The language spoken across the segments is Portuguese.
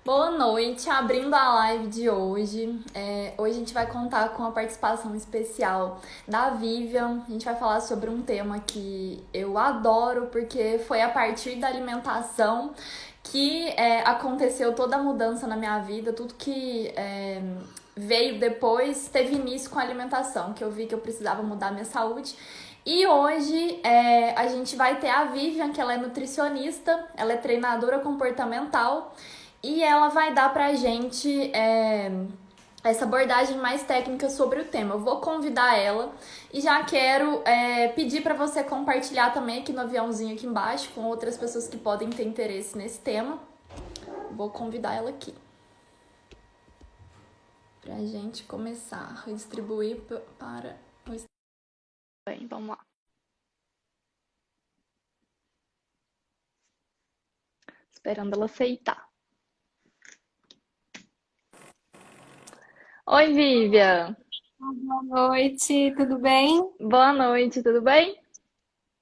Boa noite, abrindo a live de hoje. Hoje a gente vai contar com a participação especial da Vivian. A gente vai falar sobre um tema que eu adoro, porque foi a partir da alimentação que aconteceu toda a mudança na minha vida, tudo que veio depois teve início com a alimentação, que eu vi que eu precisava mudar minha saúde. E hoje a gente vai ter a Vivian, que ela é nutricionista, ela é treinadora comportamental e ela vai dar pra gente essa abordagem mais técnica sobre o tema. Eu vou convidar ela e já quero pedir para você compartilhar também aqui no aviãozinho aqui embaixo com outras pessoas que podem ter interesse nesse tema. Vou convidar ela aqui pra gente começar a distribuir para o... Bem, vamos lá. Esperando ela aceitar. Oi, Vivian. Boa noite, tudo bem? Boa noite, tudo bem?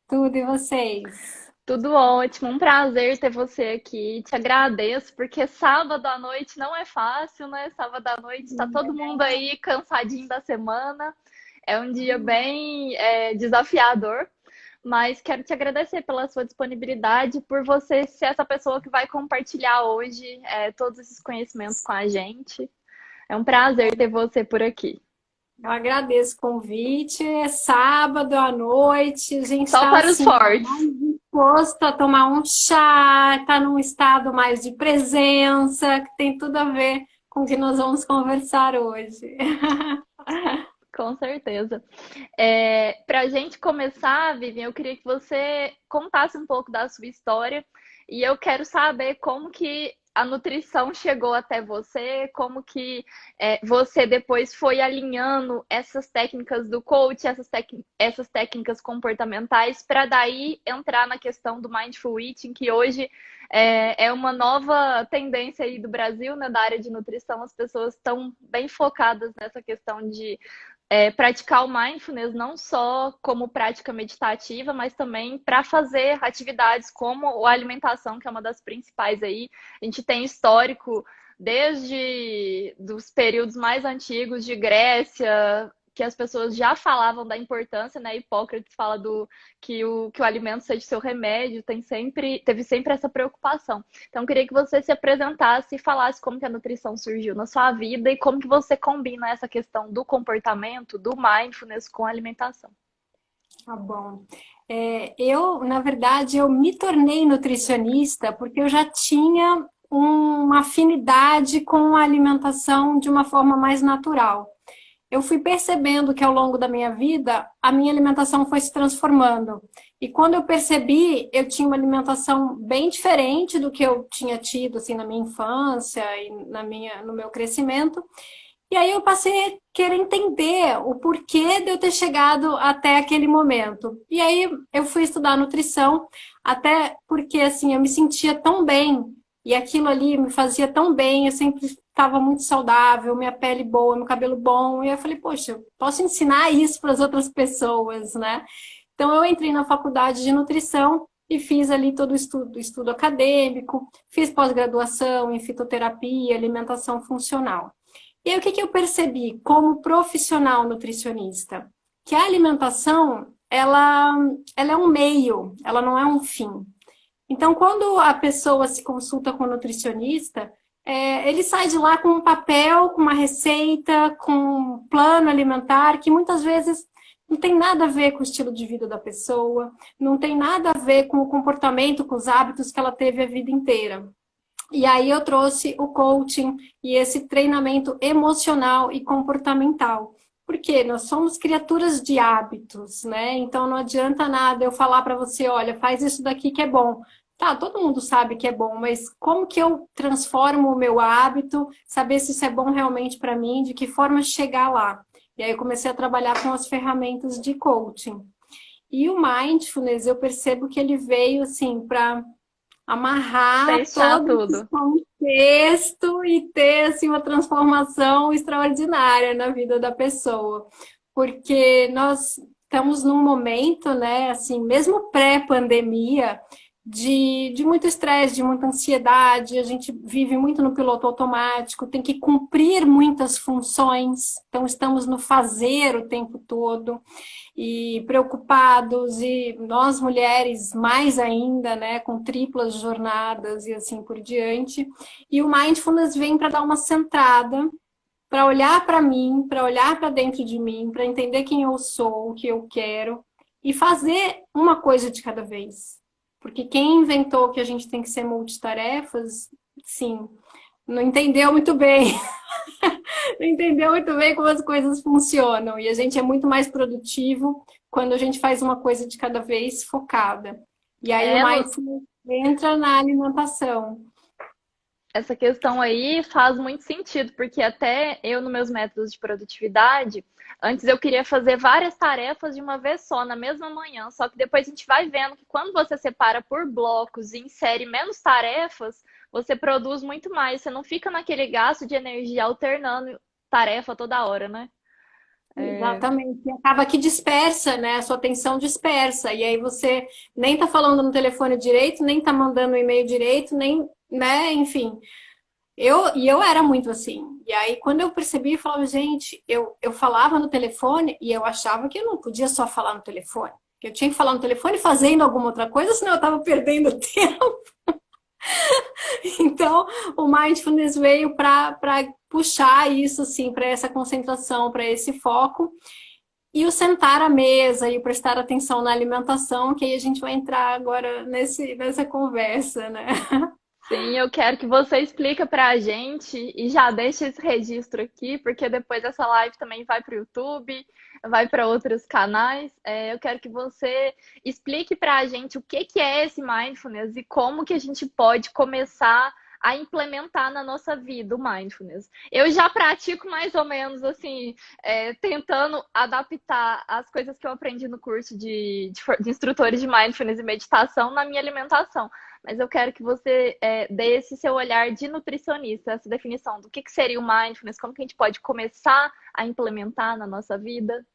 Tudo e vocês? Tudo ótimo, um prazer ter você aqui. Te agradeço, porque sábado à noite não é fácil, né? Sábado à noite tá todo mundo aí cansadinho da semana. É um dia bem desafiador, mas quero te agradecer pela sua disponibilidade, por você ser essa pessoa que vai compartilhar hoje todos esses conhecimentos com a gente. É um prazer ter você por aqui. Eu agradeço o convite. É sábado à noite, a gente Só está para os assim, fortes. mais disposto a tomar um chá, está num estado mais de presença, que tem tudo a ver com o que nós vamos conversar hoje. Com certeza. Para a gente começar, Vivian, eu queria que você contasse um pouco da sua história e eu quero saber como que a nutrição chegou até você, como que você depois foi alinhando essas técnicas do coach, essas técnicas comportamentais, para daí entrar na questão do Mindful Eating, que hoje é uma nova tendência aí do Brasil, né, da área de nutrição. As pessoas estão bem focadas nessa questão de praticar o mindfulness não só como prática meditativa, mas também para fazer atividades como a alimentação, que é uma das principais aí. A gente tem histórico desde dos períodos mais antigos de Grécia, que as pessoas já falavam da importância, né? Hipócrates fala que o alimento seja seu remédio, teve sempre essa preocupação. Então, eu queria que você se apresentasse e falasse como que a nutrição surgiu na sua vida e como que você combina essa questão do comportamento, do mindfulness com a alimentação. Tá bom. Na verdade, eu me tornei nutricionista porque eu já tinha uma afinidade com a alimentação de uma forma mais natural. Eu fui percebendo que ao longo da minha vida, a minha alimentação foi se transformando. E quando eu percebi, eu tinha uma alimentação bem diferente do que eu tinha tido assim na minha infância e no meu crescimento. E aí eu passei a querer entender o porquê de eu ter chegado até aquele momento. E aí eu fui estudar nutrição, até porque assim eu me sentia tão bem e aquilo ali me fazia tão bem, eu sempre estava muito saudável, minha pele boa, meu cabelo bom. E eu falei, poxa, eu posso ensinar isso para as outras pessoas, né? Então eu entrei na faculdade de nutrição e fiz ali todo o estudo acadêmico, fiz pós-graduação em fitoterapia, alimentação funcional. E aí, o que eu percebi como profissional nutricionista? Que a alimentação, ela é um meio, ela não é um fim. Então, quando a pessoa se consulta com o nutricionista, ele sai de lá com um papel, com uma receita, com um plano alimentar, que muitas vezes não tem nada a ver com o estilo de vida da pessoa, não tem nada a ver com o comportamento, com os hábitos que ela teve a vida inteira. E aí eu trouxe o coaching e esse treinamento emocional e comportamental. Porque nós somos criaturas de hábitos, né? Então não adianta nada eu falar para você, olha, faz isso daqui que é bom. Tá, todo mundo sabe que é bom, mas como que eu transformo o meu hábito, saber se isso é bom realmente para mim, de que forma chegar lá? E aí eu comecei a trabalhar com as ferramentas de coaching. E o mindfulness, eu percebo que ele veio assim para amarrar Fechar todo esse tudo. contexto e ter assim, uma transformação extraordinária na vida da pessoa. Porque nós estamos num momento, né, assim, mesmo pré-pandemia, de muito estresse, de muita ansiedade, a gente vive muito no piloto automático, tem que cumprir muitas funções, então estamos no fazer o tempo todo e preocupados, e nós mulheres mais ainda, né, com triplas jornadas e assim por diante. E o mindfulness vem para dar uma centrada, para olhar para mim, para olhar para dentro de mim, para entender quem eu sou, o que eu quero e fazer uma coisa de cada vez. Porque quem inventou que a gente tem que ser multitarefas, sim, não entendeu muito bem. Não entendeu muito bem como as coisas funcionam. E a gente é muito mais produtivo quando a gente faz uma coisa de cada vez focada. E aí o É, mindfulness entra na alimentação. essa questão aí faz muito sentido, porque até eu, nos meus métodos de produtividade, antes eu queria fazer várias tarefas de uma vez só, na mesma manhã, só que depois a gente vai vendo que quando você separa por blocos e insere menos tarefas, você produz muito mais, você não fica naquele gasto de energia alternando tarefa toda hora, né? É, Exatamente. E acaba que dispersa, né? A sua atenção dispersa. E aí você nem tá falando no telefone direito, nem tá mandando um e-mail direito, nem, né? Enfim. Eu era muito assim. E aí, quando eu percebi, eu falava, gente, eu falava no telefone e eu achava que eu não podia só falar no telefone. Que eu tinha que falar no telefone fazendo alguma outra coisa, senão eu estava perdendo tempo. Então, o mindfulness veio para puxar isso, assim, para essa concentração, para esse foco. E o sentar à mesa e o prestar atenção na alimentação, que aí a gente vai entrar agora nessa conversa, né? sim, eu quero que você explique para a gente e já deixe esse registro aqui, porque depois essa live também vai para o YouTube, vai para outros canais. Eu quero que você explique para a gente o que que é esse mindfulness e como que a gente pode começar a implementar na nossa vida o mindfulness. Eu já pratico mais ou menos assim, tentando adaptar as coisas que eu aprendi no curso de instrutores de mindfulness e meditação na minha alimentação. Mas eu quero que você dê esse seu olhar de nutricionista, essa definição do que seria o mindfulness, como que a gente pode começar a implementar na nossa vida.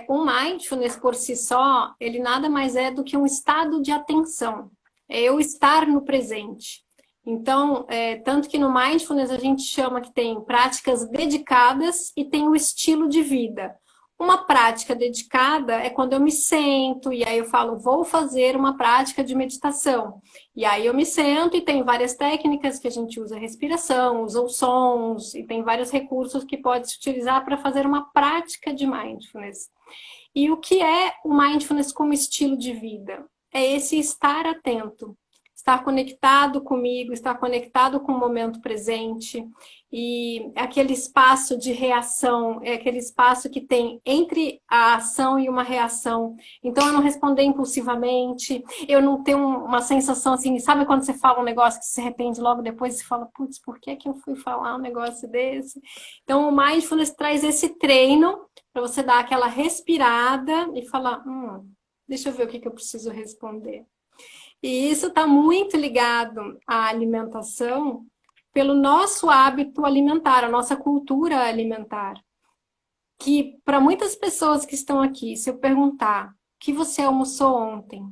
O mindfulness por si só, ele nada mais é do que um estado de atenção. É eu estar no presente. Então, tanto que no mindfulness a gente chama que tem práticas dedicadas e tem o estilo de vida. Uma prática dedicada é quando eu me sento e aí eu falo, vou fazer uma prática de meditação. E aí eu me sento e tem várias técnicas que a gente usa respiração, usa os sons e tem vários recursos que pode se utilizar para fazer uma prática de mindfulness. E o que é o mindfulness como estilo de vida? É esse estar atento, estar conectado comigo, estar conectado com o momento presente. E aquele espaço de reação, é aquele espaço que tem entre a ação e uma reação. Então, eu não responder impulsivamente, eu não ter uma sensação assim, sabe quando você fala um negócio que você se arrepende logo depois e você fala, putz, por que eu fui falar um negócio desse? Então, o mindfulness traz esse treino para você dar aquela respirada e falar, deixa eu ver o que eu preciso responder. E isso está muito ligado à alimentação pelo nosso hábito alimentar, a nossa cultura alimentar. Que para muitas pessoas que estão aqui, se eu perguntar o que você almoçou ontem,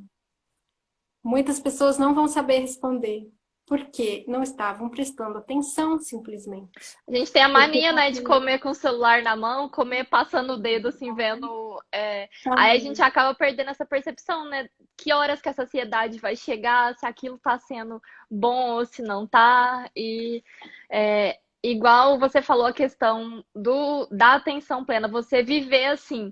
muitas pessoas não vão saber responder. Porque não estavam prestando atenção, simplesmente. A gente tem a Porque mania, né, de comer com o celular na mão, comer passando o dedo, assim, vendo. Aí a gente acaba perdendo essa percepção, né? Que horas que a saciedade vai chegar, se aquilo tá sendo bom ou se não tá. E igual você falou a questão da atenção plena, você viver assim.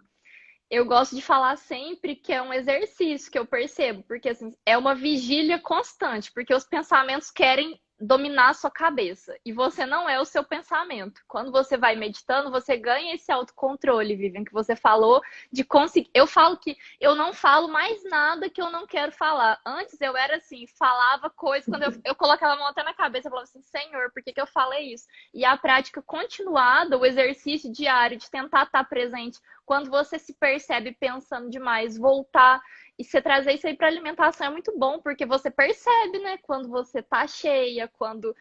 Eu gosto de falar sempre que é um exercício que eu percebo, porque assim, é uma vigília constante, porque os pensamentos querem dominar a sua cabeça e você não é o seu pensamento. Quando você vai meditando, você ganha esse autocontrole, Vivian, que você falou de conseguir. Eu falo que eu não falo mais nada que eu não quero falar. Antes eu era assim, falava coisas, quando eu colocava a mão até na cabeça, eu falava assim, Senhor, por que eu falei isso? E a prática continuada, o exercício diário de tentar estar presente quando você se percebe pensando demais, voltar e você trazer isso aí para alimentação é muito bom, porque você percebe, né? Quando você tá cheia, quando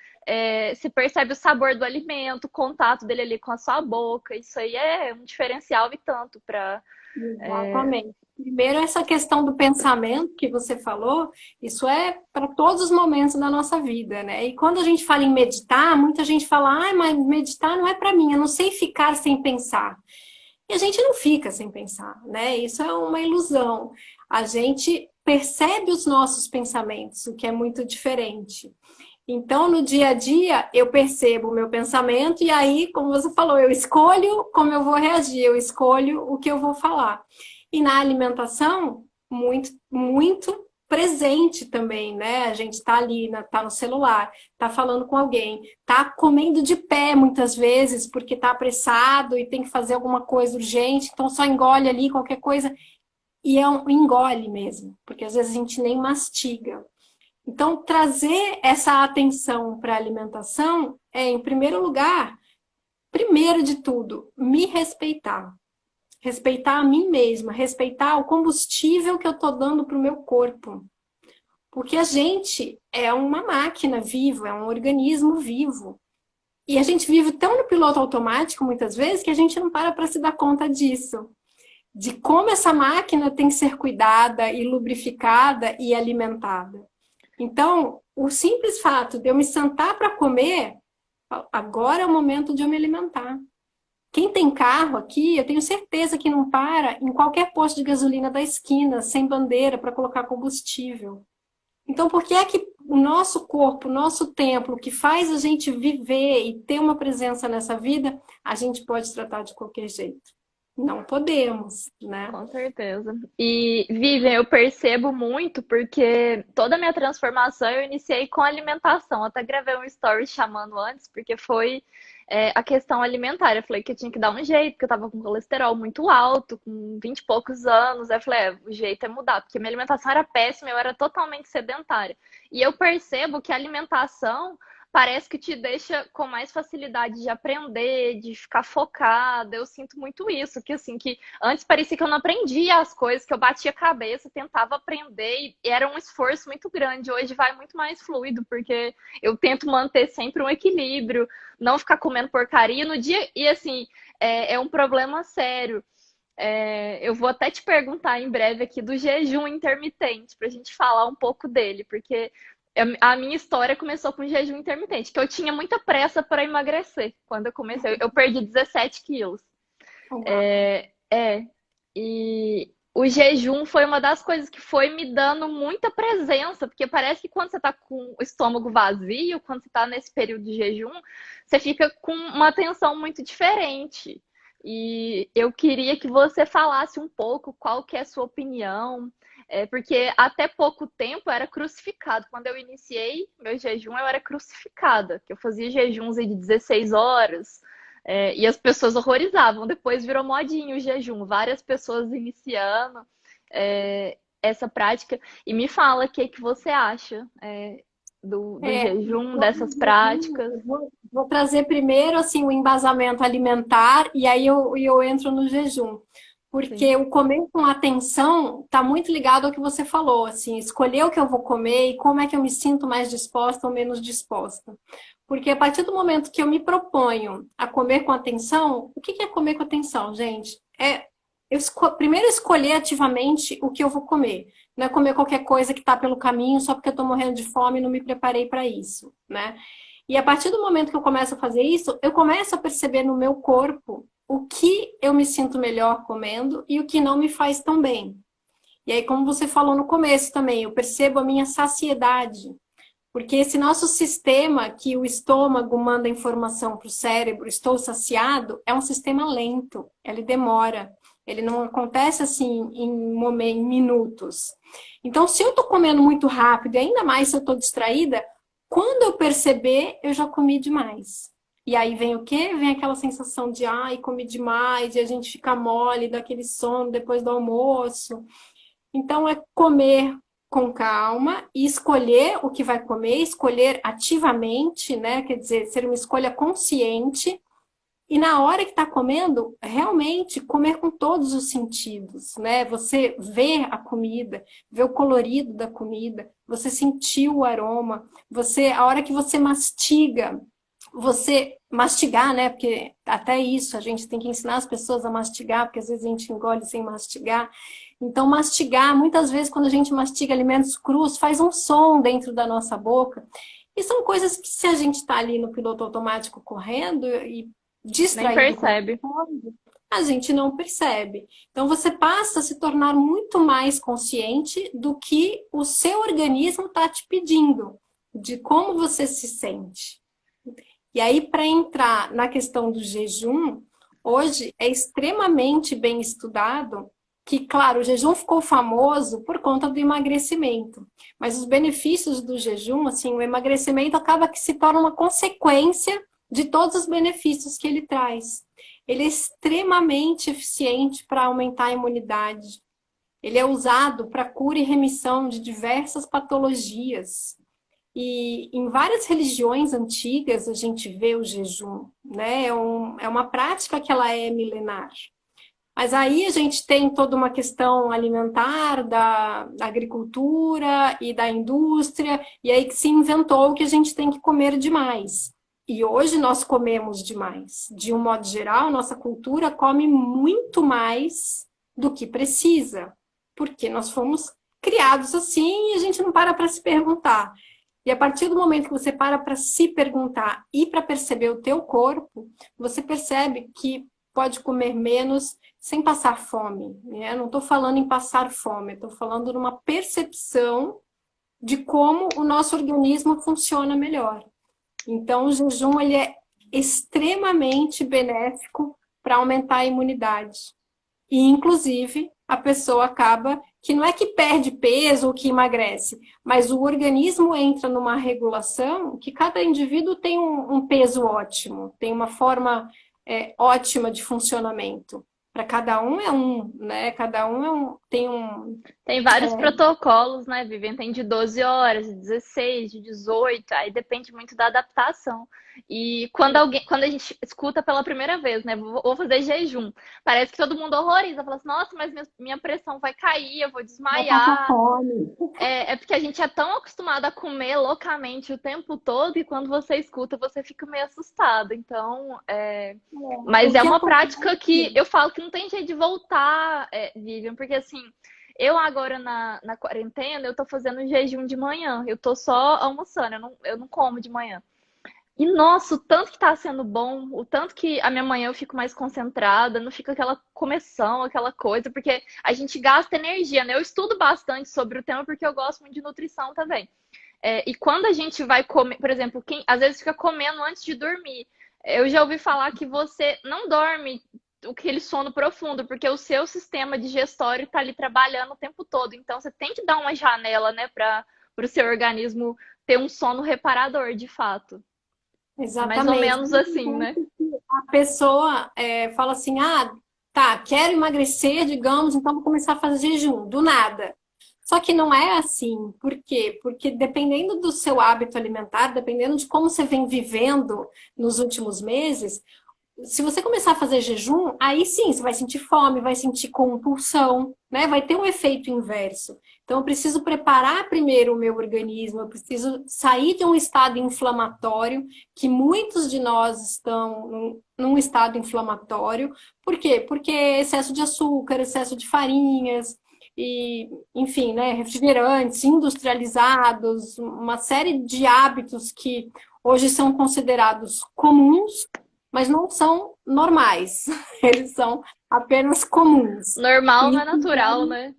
se percebe o sabor do alimento, o contato dele ali com a sua boca. Isso aí é um diferencial e tanto para Exatamente. Primeiro, essa questão do pensamento que você falou, isso é para todos os momentos da nossa vida, né? E quando a gente fala em meditar, muita gente fala, ah, mas meditar não é para mim, eu não sei ficar sem pensar. E a gente não fica sem pensar, né? Isso é uma ilusão. A gente percebe os nossos pensamentos, o que é muito diferente. Então, no dia a dia, eu percebo o meu pensamento e aí, como você falou, eu escolho como eu vou reagir, eu escolho o que eu vou falar. E na alimentação, muito, muito presente também, né? A gente tá ali, tá no celular, tá falando com alguém, tá comendo de pé muitas vezes, porque tá apressado e tem que fazer alguma coisa urgente, então só engole ali qualquer coisa. E é um engole mesmo, porque às vezes a gente nem mastiga. Então, trazer essa atenção para a alimentação é, em primeiro lugar, primeiro de tudo, me respeitar. Respeitar a mim mesma, respeitar o combustível que eu estou dando para o meu corpo. Porque a gente é uma máquina viva, é um organismo vivo. E a gente vive tão no piloto automático, muitas vezes, que a gente não para se dar conta disso. De como essa máquina tem que ser cuidada e lubrificada e alimentada. Então, o simples fato de eu me sentar para comer, agora é o momento de eu me alimentar. Quem tem carro aqui, eu tenho certeza que não para em qualquer posto de gasolina da esquina, sem bandeira, para colocar combustível. Então, por que é que o nosso corpo, o nosso templo, que faz a gente viver e ter uma presença nessa vida, a gente pode tratar de qualquer jeito? Não podemos, né? Com certeza. E, Vivian, eu percebo muito porque toda a minha transformação eu iniciei com alimentação. Até gravei um story chamando antes, porque foi a questão alimentar. Eu falei que eu tinha que dar um jeito, porque eu tava com colesterol muito alto, com 20 e poucos anos. Aí eu falei, o jeito é mudar, porque minha alimentação era péssima, eu era totalmente sedentária. E eu percebo que a alimentação parece que te deixa com mais facilidade de aprender, de ficar focada. Eu sinto muito isso, que assim, que antes parecia que eu não aprendia as coisas, que eu batia a cabeça, tentava aprender e era um esforço muito grande. Hoje vai muito mais fluido, porque eu tento manter sempre um equilíbrio, não ficar comendo porcaria no dia. E assim, é um problema sério. Eu vou até te perguntar em breve aqui do jejum intermitente, para a gente falar um pouco dele, porque a minha história começou com jejum intermitente, que eu tinha muita pressa para emagrecer quando eu comecei. Eu perdi 17 quilos. E o jejum foi uma das coisas que foi me dando muita presença, porque parece que quando você tá com o estômago vazio, quando você tá nesse período de jejum, você fica com uma atenção muito diferente. E eu queria que você falasse um pouco qual que é a sua opinião, porque até pouco tempo eu era crucificado. Quando eu iniciei meu jejum, eu era crucificada, que eu fazia jejuns aí de 16 horas, e as pessoas horrorizavam. Depois virou modinho o jejum, várias pessoas iniciando essa prática. E me fala o que você acha do jejum, dessas práticas. Vou trazer primeiro assim o embasamento alimentar e aí eu entro no jejum. Porque Sim. o comer com atenção está muito ligado ao que você falou, assim, escolher o que eu vou comer e como é que eu me sinto mais disposta ou menos disposta. Porque a partir do momento que eu me proponho a comer com atenção, o que é comer com atenção, gente? Primeiro escolher ativamente o que eu vou comer. Não é comer qualquer coisa que está pelo caminho só porque eu estou morrendo de fome e não me preparei para isso, né? E a partir do momento que eu começo a fazer isso, eu começo a perceber no meu corpo o que eu me sinto melhor comendo e o que não me faz tão bem. E aí, como você falou no começo também, eu percebo a minha saciedade. Porque esse nosso sistema que o estômago manda informação para o cérebro, estou saciado, é um sistema lento, ele demora. Ele não acontece assim em minutos. Então, se eu estou comendo muito rápido, e ainda mais se eu estou distraída, quando eu perceber, eu já comi demais. E aí vem o quê? Vem aquela sensação de, ai, comi demais, e a gente fica mole, daquele sono depois do almoço. Então, é comer com calma e escolher o que vai comer, escolher ativamente, né? Quer dizer, ser uma escolha consciente. E na hora que está comendo, realmente comer com todos os sentidos, né? Você vê a comida, vê o colorido da comida, você sentir o aroma, a hora que você mastiga, você mastigar, né? Porque até isso a gente tem que ensinar as pessoas a mastigar, porque às vezes a gente engole sem mastigar. Então, mastigar, muitas vezes, quando a gente mastiga alimentos crus, faz um som dentro da nossa boca. E são coisas que, se a gente está ali no piloto automático correndo e Nem distraído com percebe. coisa, a gente não percebe. Então, você passa a se tornar muito mais consciente do que o seu organismo está te pedindo, de como você se sente. E aí, para entrar na questão do jejum, hoje é extremamente bem estudado que, claro, o jejum ficou famoso por conta do emagrecimento, mas os benefícios do jejum, assim, o emagrecimento acaba que se torna uma consequência de todos os benefícios que ele traz. Ele é extremamente eficiente para aumentar a imunidade. Ele é usado para cura e remissão de diversas patologias. E em várias religiões antigas a gente vê o jejum, né? É uma prática que ela é milenar. Mas aí a gente tem toda uma questão alimentar, da agricultura e da indústria, e aí que se inventou que a gente tem que comer demais. E hoje nós comemos demais. De um modo geral, nossa cultura come muito mais do que precisa, porque nós fomos criados assim e a gente não para se perguntar. E a partir do momento que você para se perguntar e para perceber o teu corpo, você percebe que pode comer menos sem passar fome, né? Eu não estou falando em passar fome, estou falando numa percepção de como o nosso organismo funciona melhor. Então, o jejum ele é extremamente benéfico para aumentar a imunidade. E, inclusive, a pessoa acaba que não é que perde peso ou que emagrece, mas o organismo entra numa regulação que cada indivíduo tem um peso ótimo, tem uma forma ótima de funcionamento. Para cada um é um, né? Cada um tem um. Tem vários protocolos, né, Vivian? Tem de 12 horas, de 16, de 18, aí depende muito da adaptação. E quando a gente escuta pela primeira vez, né, vou fazer jejum, parece que todo mundo horroriza, fala assim, nossa, mas minha pressão vai cair, eu vou desmaiar. É porque a gente é tão acostumado a comer loucamente o tempo todo, e quando você escuta, você fica meio assustado. Então, mas é uma prática que eu falo que não tem jeito de voltar, Vivian, porque assim, eu agora na quarentena, eu tô fazendo jejum de manhã, eu tô só almoçando, eu não como de manhã. E nossa, o tanto que tá sendo bom, o tanto que a minha manhã eu fico mais concentrada, não fica aquela começão, aquela coisa, porque a gente gasta energia, né? Eu estudo bastante sobre o tema porque eu gosto muito de nutrição também. E quando a gente vai comer, por exemplo, quem às vezes fica comendo antes de dormir, eu já ouvi falar que você não dorme aquele sono profundo, porque o seu sistema digestório está ali trabalhando o tempo todo. Então você tem que dar uma janela, né, para o seu organismo ter um sono reparador, de fato. Exatamente. Mais ou menos assim, né? A pessoa fala assim, tá, quero emagrecer, digamos, então vou começar a fazer jejum, do nada. Só que não é assim. Por quê? Porque dependendo do seu hábito alimentar, dependendo de como você vem vivendo nos últimos meses, se você começar a fazer jejum, aí sim, você vai sentir fome, vai sentir compulsão, né? Vai ter um efeito inverso. Então, eu preciso preparar primeiro o meu organismo, eu preciso sair de um estado inflamatório, que muitos de nós estão num estado inflamatório. Por quê? Porque excesso de açúcar, excesso de farinhas, e, enfim, né, refrigerantes industrializados, uma série de hábitos que hoje são considerados comuns, mas não são normais, eles são apenas comuns. Normal não é natural, né?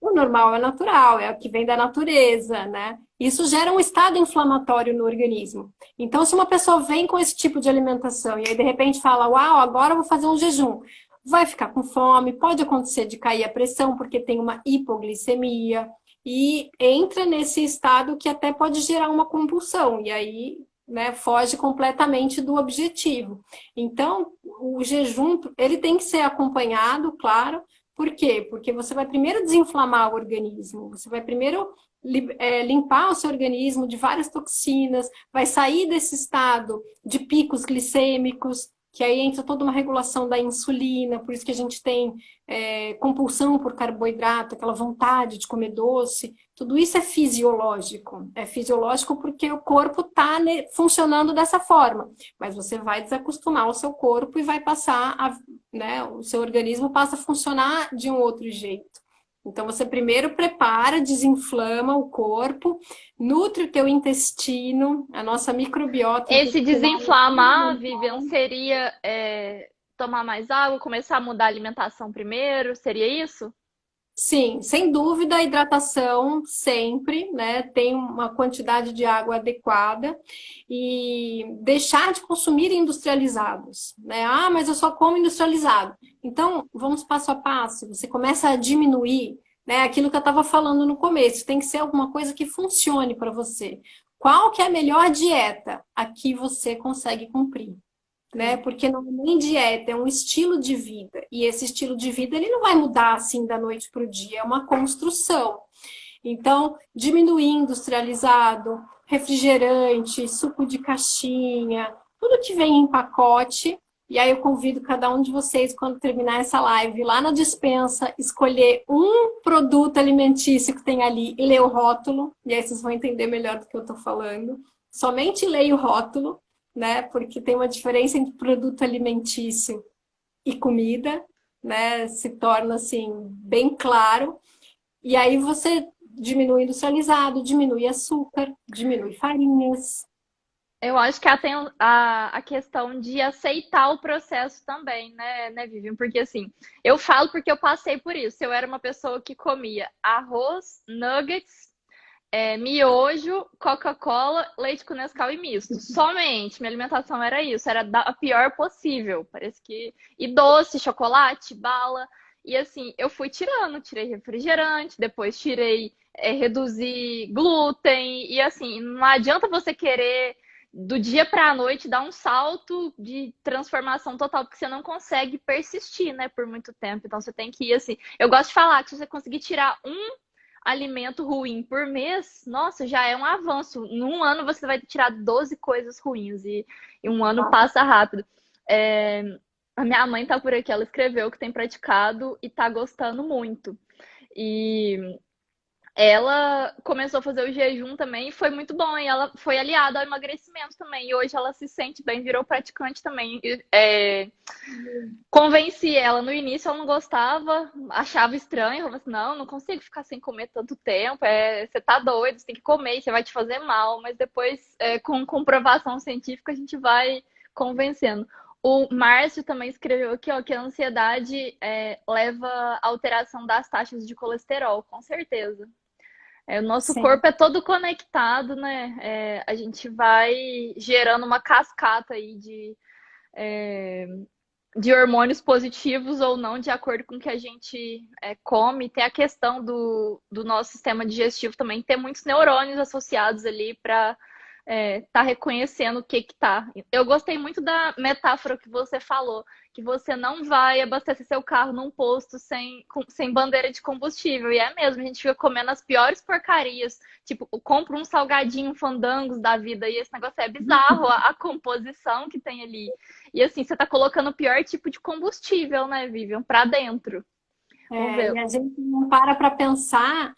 O normal é natural, é o que vem da natureza, né? Isso gera um estado inflamatório no organismo. Então, se uma pessoa vem com esse tipo de alimentação e aí de repente fala, uau, agora eu vou fazer um jejum, vai ficar com fome, pode acontecer de cair a pressão porque tem uma hipoglicemia e entra nesse estado que até pode gerar uma compulsão e aí, né, foge completamente do objetivo. Então, o jejum, ele tem que ser acompanhado, claro. Por quê? Porque você vai primeiro desinflamar o organismo, você vai primeiro limpar o seu organismo de várias toxinas, vai sair desse estado de picos glicêmicos, que aí entra toda uma regulação da insulina, por isso que a gente tem compulsão por carboidrato, aquela vontade de comer doce. Tudo isso é fisiológico. É fisiológico porque o corpo está funcionando dessa forma. Mas você vai desacostumar o seu corpo e vai passar, né, o seu organismo passa a funcionar de um outro jeito. Então, você primeiro prepara, desinflama o corpo, nutre o teu intestino, a nossa microbiota Esse intestinal é desinflamar, Vivian, fundamental. seria tomar mais água, começar a mudar a alimentação primeiro? Seria isso? Sim, sem dúvida, a hidratação sempre, né? Tem uma quantidade de água adequada e deixar de consumir industrializados, né? Ah, mas eu só como industrializado. Então, vamos passo a passo. Você começa a diminuir, né? Aquilo que eu estava falando no começo. Tem que ser alguma coisa que funcione para você. Qual que é a melhor dieta? A que você consegue cumprir, né? Sim. Porque não é nem dieta, é um estilo de vida. E esse estilo de vida, ele não vai mudar assim da noite para o dia, é uma construção. Então, diminuir industrializado, refrigerante, suco de caixinha, tudo que vem em pacote. E aí eu convido cada um de vocês, quando terminar essa live, lá na despensa, escolher um produto alimentício que tem ali e ler o rótulo. E aí vocês vão entender melhor do que eu estou falando. Somente leia o rótulo, né? Porque tem uma diferença entre produto alimentício e comida, né? Se torna assim bem claro. E aí você diminui industrializado, diminui açúcar, diminui farinhas. Eu acho que tem a questão de aceitar o processo também, né, Vivian? Porque assim, eu falo porque eu passei por isso. Eu era uma pessoa que comia arroz, nuggets, miojo, Coca-Cola, leite com Nescau e misto. Somente. Minha alimentação era isso, era a pior possível. Parece que. E doce, chocolate, bala. E assim, eu fui tirando, tirei refrigerante, depois tirei, reduzi glúten. E assim, não adianta você querer do dia para a noite dar um salto de transformação total, porque você não consegue persistir, né, por muito tempo. Então você tem que ir assim. Eu gosto de falar que se você conseguir tirar um alimento ruim por mês, nossa, já é um avanço. Num ano você vai tirar 12 coisas ruins e um ano passa rápido. É, a minha mãe tá por aqui, ela escreveu que tem praticado e tá gostando muito. E ela começou a fazer o jejum também e foi muito bom. E ela foi aliada ao emagrecimento também. E hoje ela se sente bem, virou praticante também. Convenci ela. No início ela não gostava, achava estranho. Falava assim, não consigo ficar sem comer tanto tempo. Você tá doido, você tem que comer, você vai te fazer mal. Mas depois, com comprovação científica, a gente vai convencendo. O Márcio também escreveu aqui, ó, que a ansiedade leva à alteração das taxas de colesterol, com certeza. O nosso Sim. corpo é todo conectado, né? A gente vai gerando uma cascata aí de hormônios positivos ou não, de acordo com o que a gente come. Tem a questão do nosso sistema digestivo também, ter muitos neurônios associados ali para tá reconhecendo o que que tá. Eu gostei muito da metáfora que você falou, que você não vai abastecer seu carro num posto sem bandeira de combustível. E é mesmo, a gente fica comendo as piores porcarias. Tipo, compra um salgadinho, um fandangos da vida, e esse negócio é bizarro, a composição que tem ali. E assim, você tá colocando o pior tipo de combustível, né, Vivian, pra dentro. Vamos É, ver. e a gente não para pensar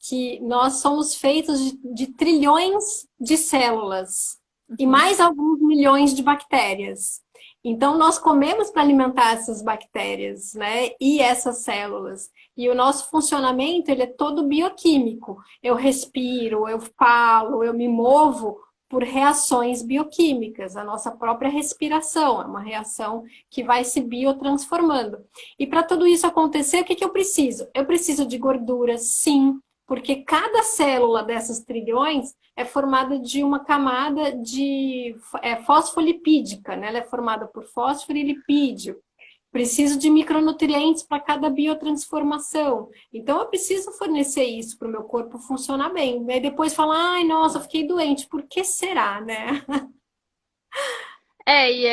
que nós somos feitos de trilhões de células e Uhum. mais alguns milhões de bactérias. Então, nós comemos para alimentar essas bactérias, né? E essas células. E o nosso funcionamento, ele é todo bioquímico. Eu respiro, eu falo, eu me movo por reações bioquímicas. A nossa própria respiração é uma reação que vai se biotransformando. E para tudo isso acontecer, o que eu preciso? Eu preciso de gordura, sim, porque cada célula dessas trilhões é formada de uma camada de fosfolipídica, né? Ela é formada por fósforo e lipídio. Preciso de micronutrientes para cada biotransformação. Então, eu preciso fornecer isso para o meu corpo funcionar bem. Aí depois fala, ai, nossa, fiquei doente. Por que será, né? E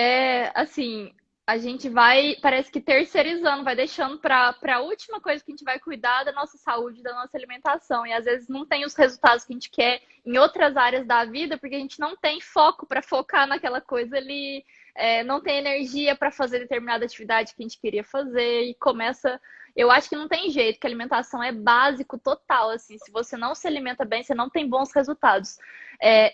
assim, a gente vai, parece que terceirizando, vai deixando para a última coisa que a gente vai cuidar da nossa saúde, da nossa alimentação. E às vezes não tem os resultados que a gente quer em outras áreas da vida, porque a gente não tem foco para focar naquela coisa ali, não tem energia para fazer determinada atividade que a gente queria fazer e começa. Eu acho que não tem jeito, que a alimentação é básico total, assim. Se você não se alimenta bem, você não tem bons resultados.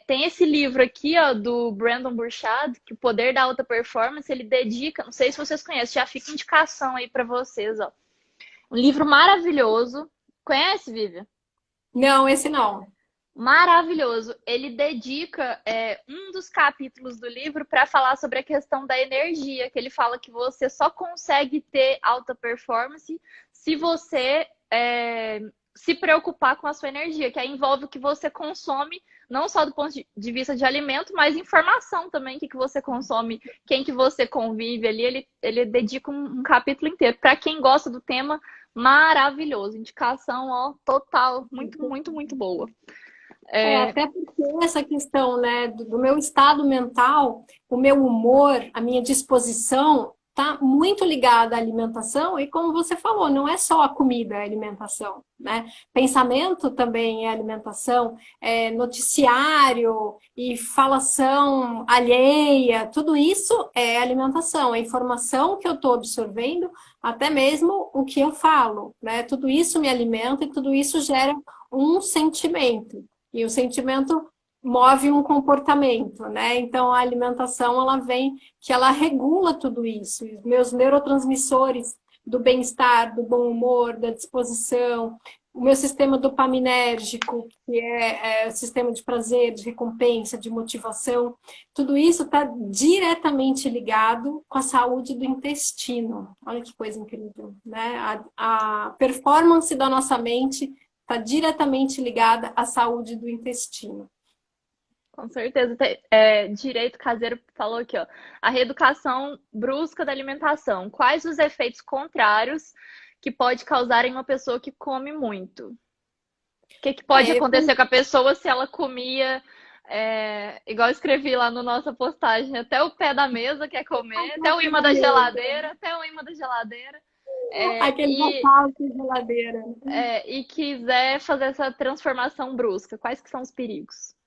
Tem esse livro aqui, ó, do Brandon Burchard, que o Poder da Alta Performance, ele dedica, não sei se vocês conhecem, já fica indicação aí para vocês, ó. Um livro maravilhoso, Conhece, Vivian? Não, esse não. Maravilhoso. Ele dedica um dos capítulos do livro para falar sobre a questão da energia, que ele fala que você só consegue ter alta performance se você se preocupar com a sua energia, que aí envolve o que você consome, não só do ponto de vista de alimento, mas informação também, o que você consome, quem que você convive ali. Ele dedica um capítulo inteiro. Para quem gosta do tema, maravilhoso. Indicação, ó, total. Muito, muito, muito boa. Até porque essa questão, né, do meu estado mental, o meu humor, a minha disposição está muito ligada à alimentação e como você falou, não é só a comida, é a alimentação, né? Pensamento também é alimentação, noticiário e falação alheia, tudo isso é alimentação, é informação que eu estou absorvendo, até mesmo o que eu falo, né? Tudo isso me alimenta e tudo isso gera um sentimento. E o sentimento move um comportamento, né? Então a alimentação ela vem que ela regula tudo isso. Os meus neurotransmissores do bem-estar, do bom humor, da disposição, o meu sistema dopaminérgico, que é o sistema de prazer, de recompensa, de motivação, tudo isso está diretamente ligado com a saúde do intestino. Olha que coisa incrível, né? A performance da nossa mente está diretamente ligada à saúde do intestino. Com certeza. Direito Caseiro falou aqui, ó. A reeducação brusca da alimentação. Quais os efeitos contrários que pode causar em uma pessoa que come muito? O que pode acontecer com a pessoa se ela comia, igual eu escrevi lá na nossa postagem, até o pé da mesa quer comer, até o imã da geladeira, até o imã da geladeira. Aquele local de geladeira. E quiser fazer essa transformação brusca, quais que são os perigos?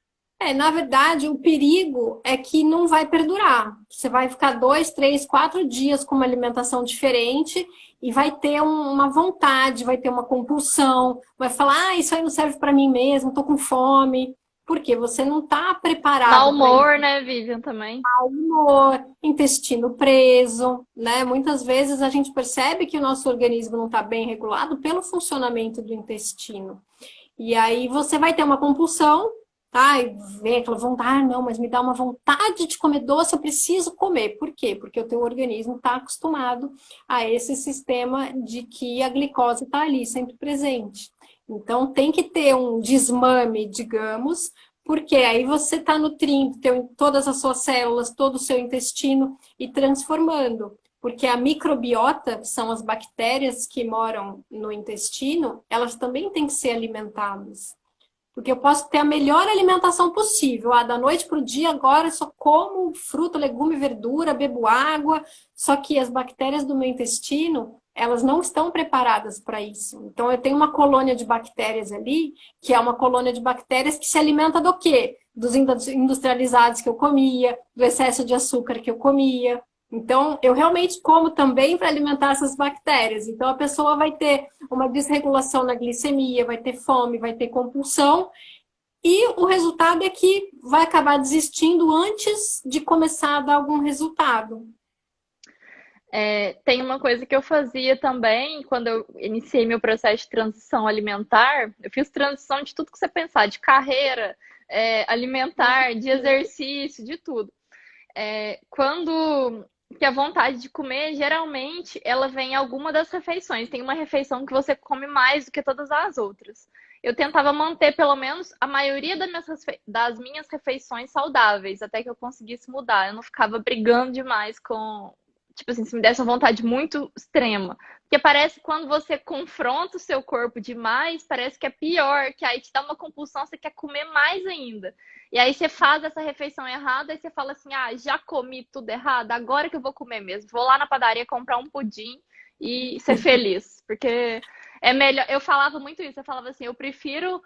Na verdade, o perigo é que não vai perdurar. Você vai ficar 2, 3, 4 dias com uma alimentação diferente e vai ter uma vontade, vai ter uma compulsão, vai falar, isso aí não serve para mim mesmo, tô com fome. Porque você não está preparado. Mau humor, né, Vivian, também? Mau humor, intestino preso, né? Muitas vezes a gente percebe que o nosso organismo não está bem regulado pelo funcionamento do intestino. E aí você vai ter uma compulsão, tá? E vem aquela vontade, não, mas me dá uma vontade de comer doce, eu preciso comer. Por quê? Porque o teu organismo está acostumado a esse sistema de que a glicose está ali, sempre presente. Então, tem que ter um desmame, digamos, porque aí você está nutrindo todas as suas células, todo o seu intestino e transformando. Porque a microbiota, que são as bactérias que moram no intestino, elas também têm que ser alimentadas. Porque eu posso ter a melhor alimentação possível. Da noite para o dia, agora eu só como fruta, legume, verdura, bebo água. Só que as bactérias do meu intestino, elas não estão preparadas para isso. Então, eu tenho uma colônia de bactérias ali, que é uma colônia de bactérias que se alimenta do quê? Dos industrializados que eu comia, do excesso de açúcar que eu comia. Então, eu realmente como também para alimentar essas bactérias. Então, a pessoa vai ter uma desregulação na glicemia, vai ter fome, vai ter compulsão. E o resultado é que vai acabar desistindo antes de começar a dar algum resultado. Tem uma coisa que eu fazia também, quando eu iniciei meu processo de transição alimentar, eu fiz transição de tudo que você pensar, de carreira, alimentar, de exercício, de tudo. Que a vontade de comer, geralmente, ela vem em alguma das refeições. Tem uma refeição que você come mais do que todas as outras. Eu tentava manter, pelo menos, a maioria das minhas refeições saudáveis, até que eu conseguisse mudar. Eu não ficava brigando demais com... Tipo assim, se me desse uma vontade muito extrema. Porque parece que quando você confronta o seu corpo demais, parece que é pior, que aí te dá uma compulsão, você quer comer mais ainda. E aí você faz essa refeição errada, e você fala assim, já comi tudo errado, agora que eu vou comer mesmo. Vou lá na padaria comprar um pudim e ser feliz. Porque é melhor... Eu falava muito isso, eu falava assim, eu prefiro...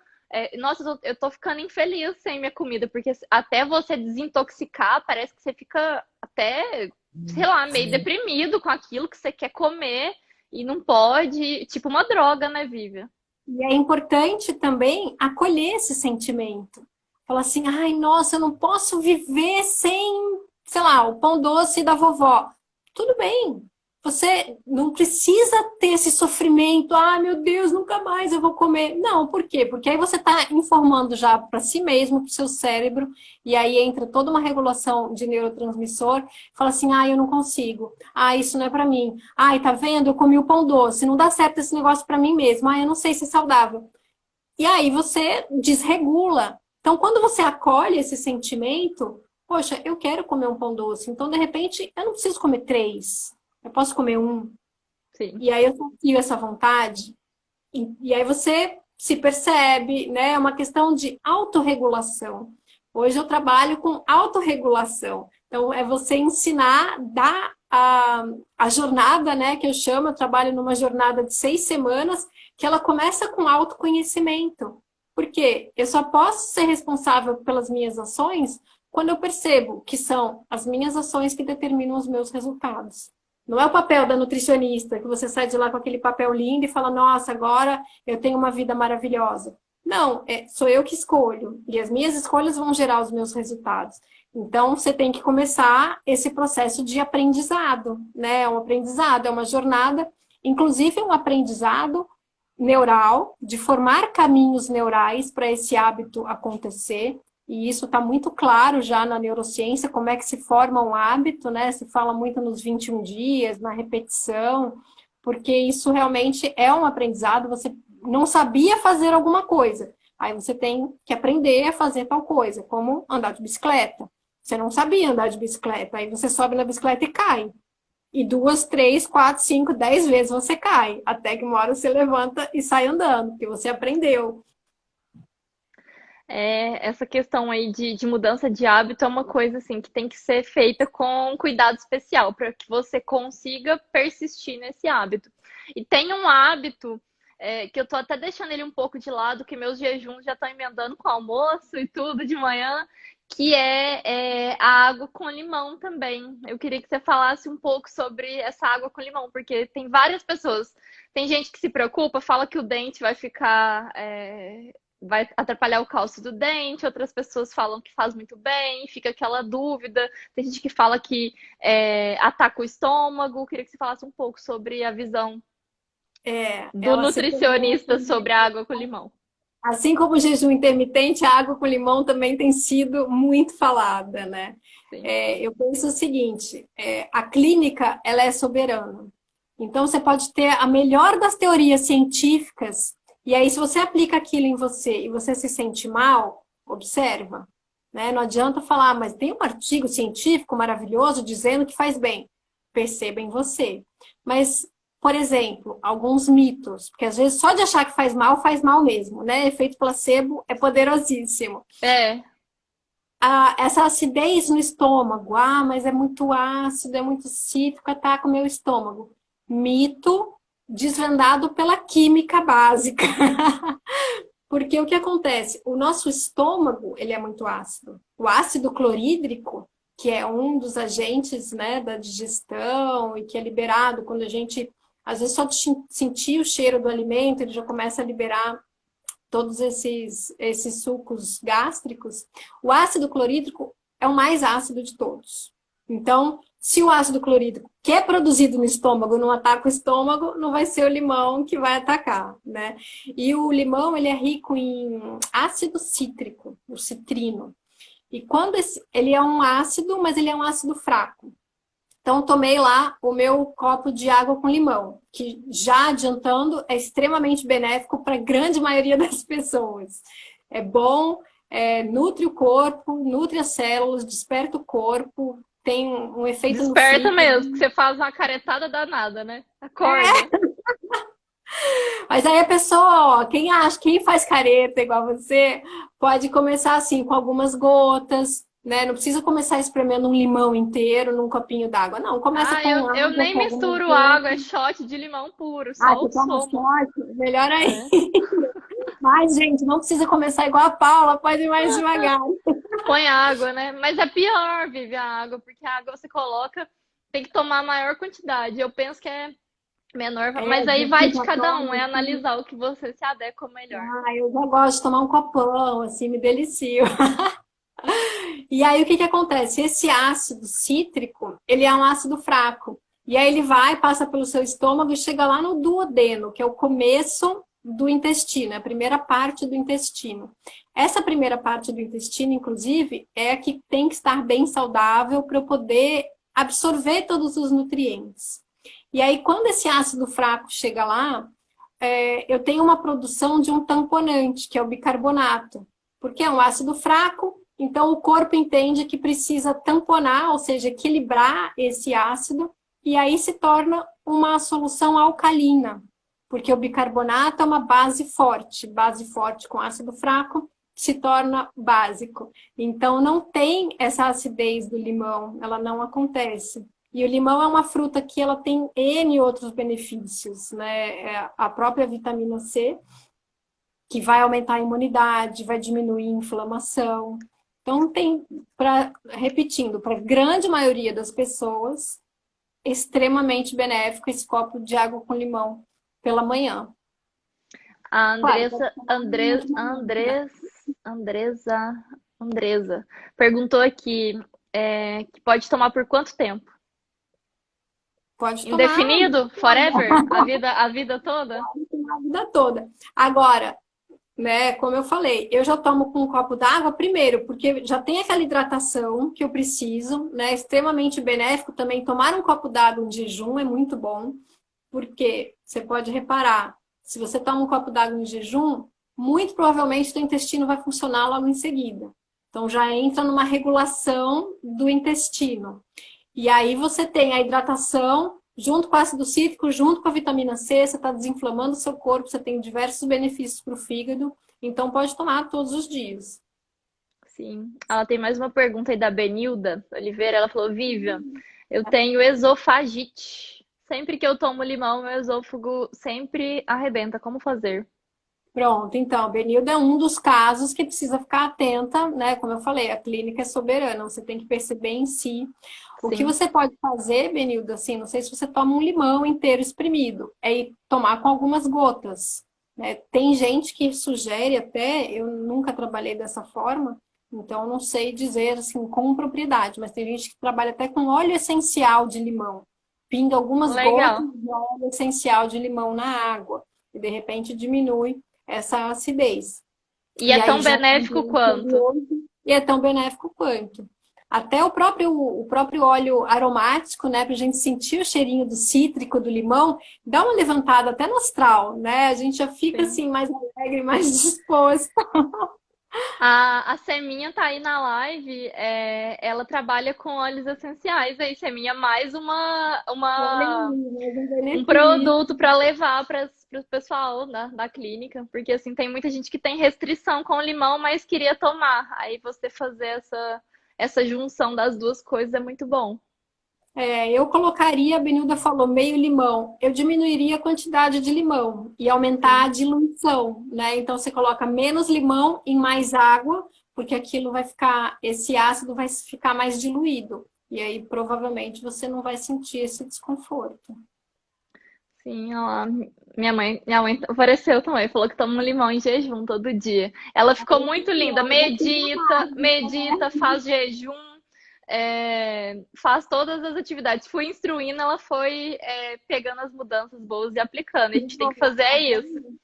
Nossa, eu tô ficando infeliz sem minha comida, porque até você desintoxicar, parece que você fica até, sei lá, meio deprimido com aquilo que você quer comer e não pode, tipo uma droga, né, Vivian? E é importante também acolher esse sentimento. Falar assim, ai, nossa, eu não posso viver sem, sei lá, o pão doce da vovó. Tudo bem, você não precisa ter esse sofrimento, ah, meu Deus, nunca mais eu vou comer. Não, por quê? Porque aí você está informando já para si mesmo, para o seu cérebro, e aí entra toda uma regulação de neurotransmissor, fala assim, ah, eu não consigo, ah, isso não é para mim, ai, tá vendo, eu comi o pão doce, não dá certo esse negócio para mim mesmo, ah, eu não sei se é saudável. E aí você desregula. Então, quando você acolhe esse sentimento, poxa, eu quero comer um pão doce, então, de repente, eu não preciso comer 3. Eu posso comer um. Sim. E aí eu senti essa vontade. E aí você se percebe, né? É uma questão de autorregulação. Hoje eu trabalho com autorregulação. Então, é você ensinar, dar a jornada, né? Que eu chamo, eu trabalho numa jornada de 6 semanas, que ela começa com autoconhecimento. Porque eu só posso ser responsável pelas minhas ações quando eu percebo que são as minhas ações que determinam os meus resultados. Não é o papel da nutricionista, que você sai de lá com aquele papel lindo e fala, nossa, agora eu tenho uma vida maravilhosa. Não, sou eu que escolho. E as minhas escolhas vão gerar os meus resultados. Então, você tem que começar esse processo de aprendizado, né? É um aprendizado, é uma jornada, inclusive um aprendizado neural, de formar caminhos neurais para esse hábito acontecer. E isso está muito claro já na neurociência, como é que se forma um hábito, né? Se fala muito nos 21 dias, na repetição, porque isso realmente é um aprendizado. Você não sabia fazer alguma coisa, aí você tem que aprender a fazer tal coisa, como andar de bicicleta. Você não sabia andar de bicicleta, aí você sobe na bicicleta e cai. E 2, 3, 4, 5, 10 vezes você cai, até que uma hora você levanta e sai andando, porque você aprendeu. Essa questão aí de mudança de hábito é uma coisa assim que tem que ser feita com cuidado especial para que você consiga persistir nesse hábito. E tem um hábito que eu tô até deixando ele um pouco de lado, que meus jejuns já estão emendando com almoço e tudo de manhã, que é a água com limão também. Eu queria que você falasse um pouco sobre essa água com limão, porque tem várias pessoas. Tem gente que se preocupa, fala que o dente vai ficar vai atrapalhar o cálcio do dente, outras pessoas falam que faz muito bem, fica aquela dúvida. Tem gente que fala que ataca o estômago. Eu queria que você falasse um pouco sobre a visão do Ela se tornou, nutricionista sobre a água com limão. assim como o jejum intermitente, a água com limão também tem sido muito falada, né? Sim. Eu penso o seguinte, a clínica, ela é soberana. Então, você pode ter a melhor das teorias científicas, e aí se você aplica aquilo em você e você se sente mal, observa, né? Não adianta falar, mas tem um artigo científico maravilhoso dizendo que faz bem. Perceba em você. Mas por exemplo, alguns mitos, porque às vezes só de achar que faz mal mesmo, né? Efeito placebo é poderosíssimo. Essa acidez no estômago, mas é muito ácido, é muito cítrico, ataca o meu estômago. Mito desvendado pela química básica. Porque o que acontece? O nosso estômago, ele é muito ácido. O ácido clorídrico, que é um dos agentes, né, da digestão e que é liberado quando a gente, às vezes, só de sentir o cheiro do alimento, ele já começa a liberar todos esses sucos gástricos. O ácido clorídrico é o mais ácido de todos. Então, se o ácido clorídrico que é produzido no estômago não ataca o estômago, não vai ser o limão que vai atacar, né? E o limão, ele é rico em ácido cítrico, o citrino. E quando ele é um ácido, mas ele é um ácido fraco. Então, tomei lá o meu copo de água com limão, que já adiantando é extremamente benéfico para a grande maioria das pessoas. É bom, nutre o corpo, nutre as células, desperta o corpo, tem um efeito desperta mesmo, que você faz uma caretada danada, né? Acorda. Mas aí a pessoa, ó, quem faz careta igual você, pode começar assim, com algumas gotas, né? Não precisa começar espremendo um limão inteiro num copinho d'água. Não, começa com água. Eu nem misturo água, é shot de limão puro, só o sumo. Shot, melhor aí. Mas, gente, não precisa começar igual a Paula, pode ir mais devagar. Põe água, né? Mas é pior, Vivi, a água, porque a água você coloca, tem que tomar a maior quantidade. Eu penso que é menor, mas aí vai de cada um, é analisar o que você se adequa melhor. Eu já gosto de tomar um copão, assim, me delicio. E aí, o que acontece? Esse ácido cítrico, ele é um ácido fraco. E aí ele vai, passa pelo seu estômago e chega lá no duodeno, que é o começo do intestino, é a primeira parte do intestino. Essa primeira parte do intestino, inclusive, é a que tem que estar bem saudável para eu poder absorver todos os nutrientes. E aí, quando esse ácido fraco chega lá, eu tenho uma produção de um tamponante, que é o bicarbonato, porque é um ácido fraco, então o corpo entende que precisa tamponar, ou seja, equilibrar esse ácido, e aí se torna uma solução alcalina, porque o bicarbonato é uma base forte com ácido fraco se torna básico. Então não tem essa acidez do limão, ela não acontece. E o limão é uma fruta que ela tem N outros benefícios, né? A própria vitamina C, que vai aumentar a imunidade, vai diminuir a inflamação. Então tem, repetindo, para a grande maioria das pessoas, extremamente benéfico esse copo de água com limão pela manhã. A Claro, Andresa perguntou aqui que pode tomar por quanto tempo? pode tomar Indefinido? Forever? A vida toda? a vida toda. Agora, né, como eu falei, eu já tomo com um copo d'água primeiro, porque já tem aquela hidratação que eu preciso, né, extremamente benéfico também. Tomar um copo d'água em jejum é muito bom, porque você pode reparar, se você toma um copo d'água em jejum, muito provavelmente o intestino vai funcionar logo em seguida. Então já entra numa regulação do intestino. E aí você tem a hidratação junto com o ácido cítrico, junto com a vitamina C, você está desinflamando o seu corpo, você tem diversos benefícios para o fígado, então pode tomar todos os dias. Sim. Ela tem mais uma pergunta aí da Benilda Oliveira. Ela falou: Vivian, eu tenho esofagite. Sempre que eu tomo limão, meu esôfago sempre arrebenta. Como fazer? Pronto, então, a Benilda é um dos casos que precisa ficar atenta, né? Como eu falei, a clínica é soberana, você tem que perceber em si. O que Sim. você pode fazer, Benilda, assim, não sei se você toma um limão inteiro espremido, é ir tomar com algumas gotas, né? Tem gente que sugere até, eu nunca trabalhei dessa forma, então não sei dizer assim com propriedade, mas tem gente que trabalha até com óleo essencial de limão. Pinga algumas gotas Legal. de óleo essencial de limão na água e de repente diminui essa acidez. E é E tão aí já benéfico quanto? e é tão benéfico quanto. Até o próprio óleo aromático, né, para a gente sentir o cheirinho do cítrico, do limão, dá uma levantada até no astral, né? A gente já fica Sim. assim mais alegre, mais disposto. A Seminha tá aí na live, ela trabalha com óleos essenciais. Aí, Seminha, mais Olha aí, mais um um benefício. produto para levar para o pessoal da clínica. Porque, assim, tem muita gente que tem restrição com limão, mas queria tomar. Aí, você fazer essa junção das duas coisas é muito bom. Eu colocaria, a Benilda falou, meio limão. Eu diminuiria a quantidade de limão e aumentar a Sim. diluição, né? Então você coloca menos limão em mais água, porque aquilo vai ficar, esse ácido vai ficar mais diluído. E aí provavelmente você não vai sentir esse desconforto. Sim, minha mãe apareceu também, falou que toma um limão em jejum todo dia. Ela ficou muito linda, medita, faz jejum, faz todas as atividades. Fui instruindo, ela foi pegando as mudanças boas e aplicando. A gente tem que fazer isso.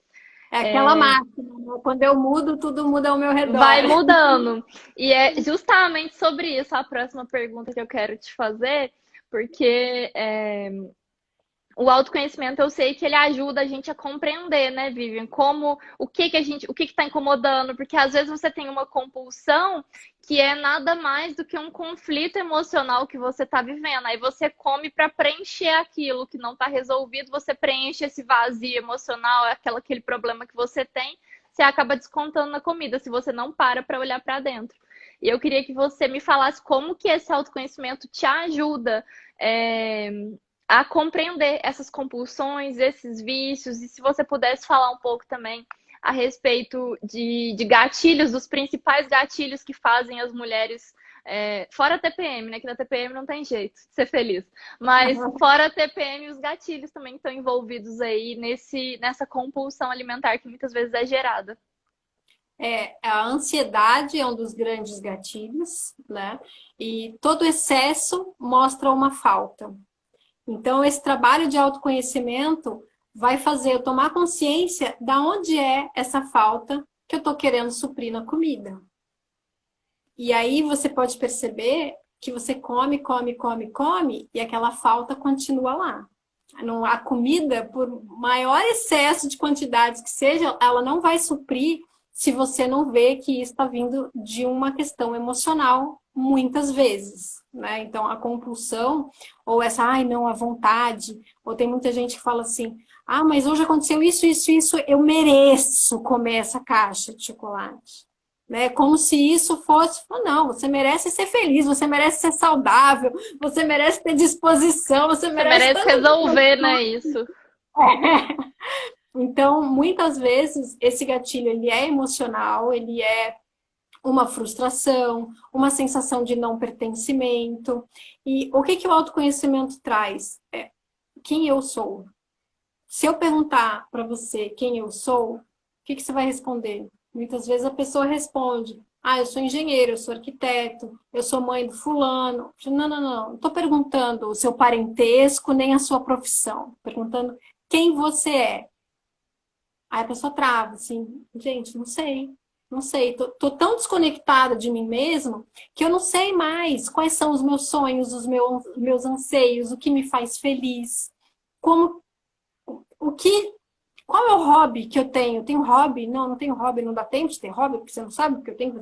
É aquela máquina, né? Quando eu mudo, tudo muda ao meu redor. Vai mudando. E é justamente sobre isso a próxima pergunta que eu quero te fazer, porque o autoconhecimento eu sei que ele ajuda a gente a compreender, né, Vivian, como o que está incomodando, porque às vezes você tem uma compulsão que é nada mais do que um conflito emocional que você está vivendo. Aí você come para preencher aquilo que não está resolvido, você preenche esse vazio emocional, aquele problema que você tem, você acaba descontando na comida, se você não para olhar para dentro. E eu queria que você me falasse como que esse autoconhecimento te ajuda a compreender essas compulsões, esses vícios, e se você pudesse falar um pouco também a respeito de gatilhos, dos principais gatilhos que fazem as mulheres, fora a TPM, né? Que na TPM não tem jeito de ser feliz, mas fora a TPM, os gatilhos também estão envolvidos aí nessa compulsão alimentar que muitas vezes é gerada. A ansiedade é um dos grandes gatilhos, né? E todo excesso mostra uma falta. Então, esse trabalho de autoconhecimento vai fazer eu tomar consciência da onde é essa falta que eu estou querendo suprir na comida. E aí você pode perceber que você come, come, come, come, e aquela falta continua lá. A comida, por maior excesso de quantidades que seja, ela não vai suprir se você não vê que isso está vindo de uma questão emocional, muitas vezes. Né? Então, a compulsão, ou essa, ai, não, a vontade, ou tem muita gente que fala assim, ah, mas hoje aconteceu isso, isso, isso, eu mereço comer essa caixa de chocolate. Né? Como se isso fosse, não, você merece ser feliz, você merece ser saudável, você merece ter disposição, você Você merece merece tantas resolver, coisas. né, isso? Então, muitas vezes, esse gatilho ele é emocional, ele é uma frustração, uma sensação de não pertencimento. E o que, que o autoconhecimento traz? É quem eu sou. Se eu perguntar para você quem eu sou, o que, que você vai responder? Muitas vezes a pessoa responde: ah, eu sou engenheiro, eu sou arquiteto, eu sou mãe do fulano. Não, não, não. Não estou perguntando o seu parentesco nem a sua profissão. Perguntando quem você é. Aí a pessoa trava, assim, gente, não sei, não sei, tô tão desconectada de mim mesmo que eu não sei mais quais são os meus sonhos, os meus anseios, o que me faz feliz, como, o que, qual é o hobby que eu tenho? Tenho hobby? Não, não tenho hobby, não dá tempo de ter hobby, porque você não sabe o que eu tenho.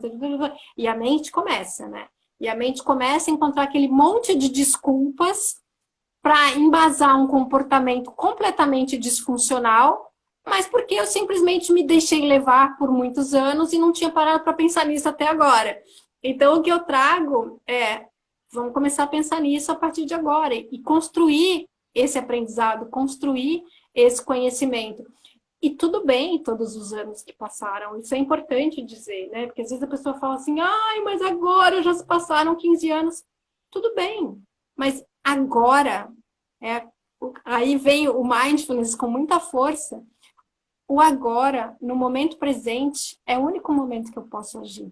E a mente começa, né? E a mente começa a encontrar aquele monte de desculpas para embasar um comportamento completamente disfuncional, mas porque eu simplesmente me deixei levar por muitos anos e não tinha parado para pensar nisso até agora. Então, o que eu trago é, vamos começar a pensar nisso a partir de agora e construir esse aprendizado, construir esse conhecimento. E tudo bem todos os anos que passaram, isso é importante dizer, né? Porque às vezes a pessoa fala assim, ai, mas agora já se passaram 15 anos. Tudo bem, mas agora, é, aí vem o mindfulness com muita força. O agora, no momento presente, é o único momento que eu posso agir.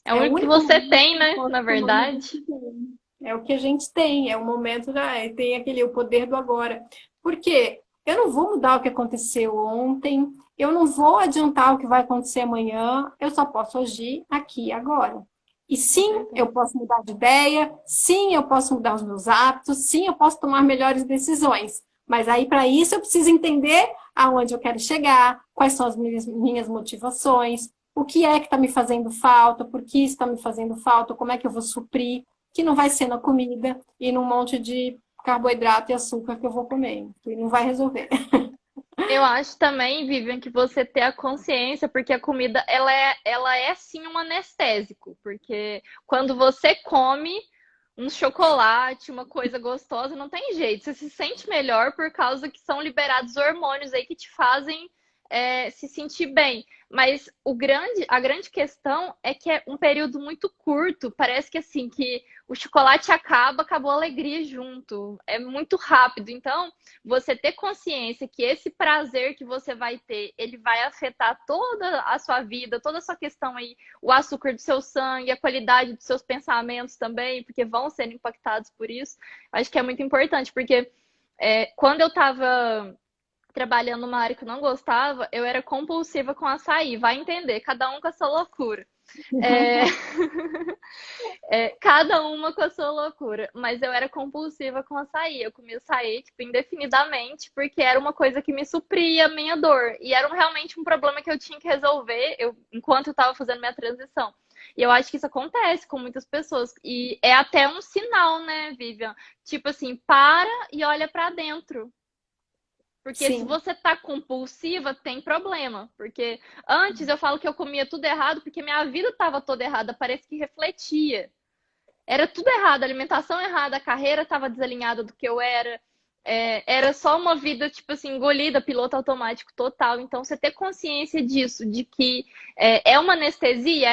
É o É o único que único você momento tem, que eu né, posso na tomar uma verdade. decisão. É o que a gente tem, é o momento, tem aquele o poder do agora. Por quê? Eu não vou mudar o que aconteceu ontem, eu não vou adiantar o que vai acontecer amanhã, eu só posso agir aqui e agora. E Com sim, eu certeza. posso mudar de ideia, sim, eu posso mudar os meus hábitos, sim, eu posso tomar melhores decisões. Mas aí, para isso, eu preciso entender aonde eu quero chegar, quais são as minhas motivações, o que é que está me fazendo falta, por que está me fazendo falta, como é que eu vou suprir, que não vai ser na comida e num monte de carboidrato e açúcar que eu vou comer, que não vai resolver. Eu acho também, Vivian, que você ter a consciência, porque a comida, ela é sim um anestésico, porque quando você come um chocolate, uma coisa gostosa, não tem jeito, você se sente melhor por causa que são liberados hormônios aí que te fazem se sentir bem. Mas a grande questão é que é um período muito curto, parece que assim, que o chocolate acaba, acabou a alegria junto, é muito rápido, então você ter consciência que esse prazer que você vai ter, ele vai afetar toda a sua vida, toda a sua questão aí, o açúcar do seu sangue, a qualidade dos seus pensamentos também, porque vão ser impactados por isso. Acho que é muito importante, porque quando eu estava trabalhando numa área que eu não gostava, eu era compulsiva com açaí. Vai entender, cada um com a sua loucura. É... cada uma com a sua loucura. Mas eu era compulsiva com açaí. Eu comia açaí, tipo, indefinidamente, porque era uma coisa que me supria a minha dor. E era realmente um problema que eu tinha que resolver enquanto eu estava fazendo minha transição. E eu acho que isso acontece com muitas pessoas. E é até um sinal, né, Vivian? Tipo assim, para e olha para dentro. Porque se Sim, você tá compulsiva, tem problema. Porque antes eu falo que eu comia tudo errado porque minha vida estava toda errada, parece que refletia. Era tudo errado, a alimentação errada, a carreira estava desalinhada do que eu era. Era só uma vida, tipo assim, engolida, piloto automático total. Então, você ter consciência disso, de que é uma anestesia,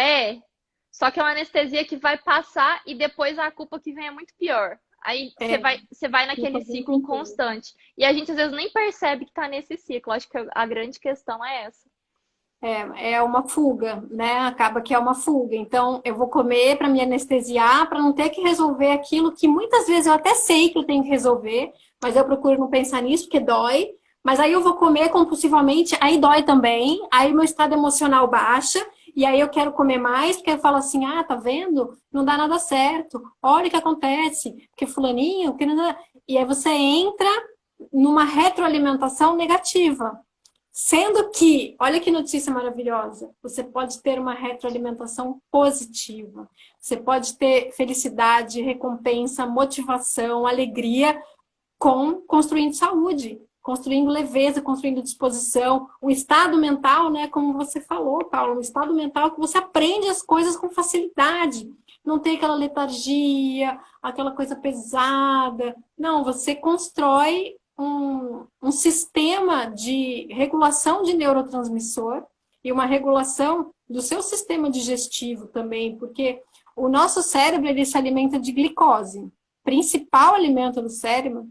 só que é uma anestesia que vai passar e depois a culpa que vem é muito pior. Aí é, você vai fica naquele bem ciclo tranquilo. constante. E a gente às vezes nem percebe que tá nesse ciclo. Acho que a grande questão é essa. É uma fuga, né? Acaba que é uma fuga. Então, eu vou comer para me anestesiar, para não ter que resolver aquilo que muitas vezes eu até sei que eu tenho que resolver, mas eu procuro não pensar nisso porque dói. Mas aí eu vou comer compulsivamente, aí dói também, aí meu estado emocional baixa, e aí eu quero comer mais, porque eu falo assim, ah, tá vendo? Não dá nada certo. Olha o que acontece, porque fulaninho, que não dá... E aí você entra numa retroalimentação negativa. Sendo que, olha que notícia maravilhosa, você pode ter uma retroalimentação positiva. Você pode ter felicidade, recompensa, motivação, alegria com construindo saúde, construindo leveza, construindo disposição, um estado mental, né, como você falou, Paulo, um estado mental que você aprende as coisas com facilidade. Não tem aquela letargia, aquela coisa pesada. Não, você constrói um sistema de regulação de neurotransmissor e uma regulação do seu sistema digestivo também, porque o nosso cérebro ele se alimenta de glicose. O principal alimento do cérebro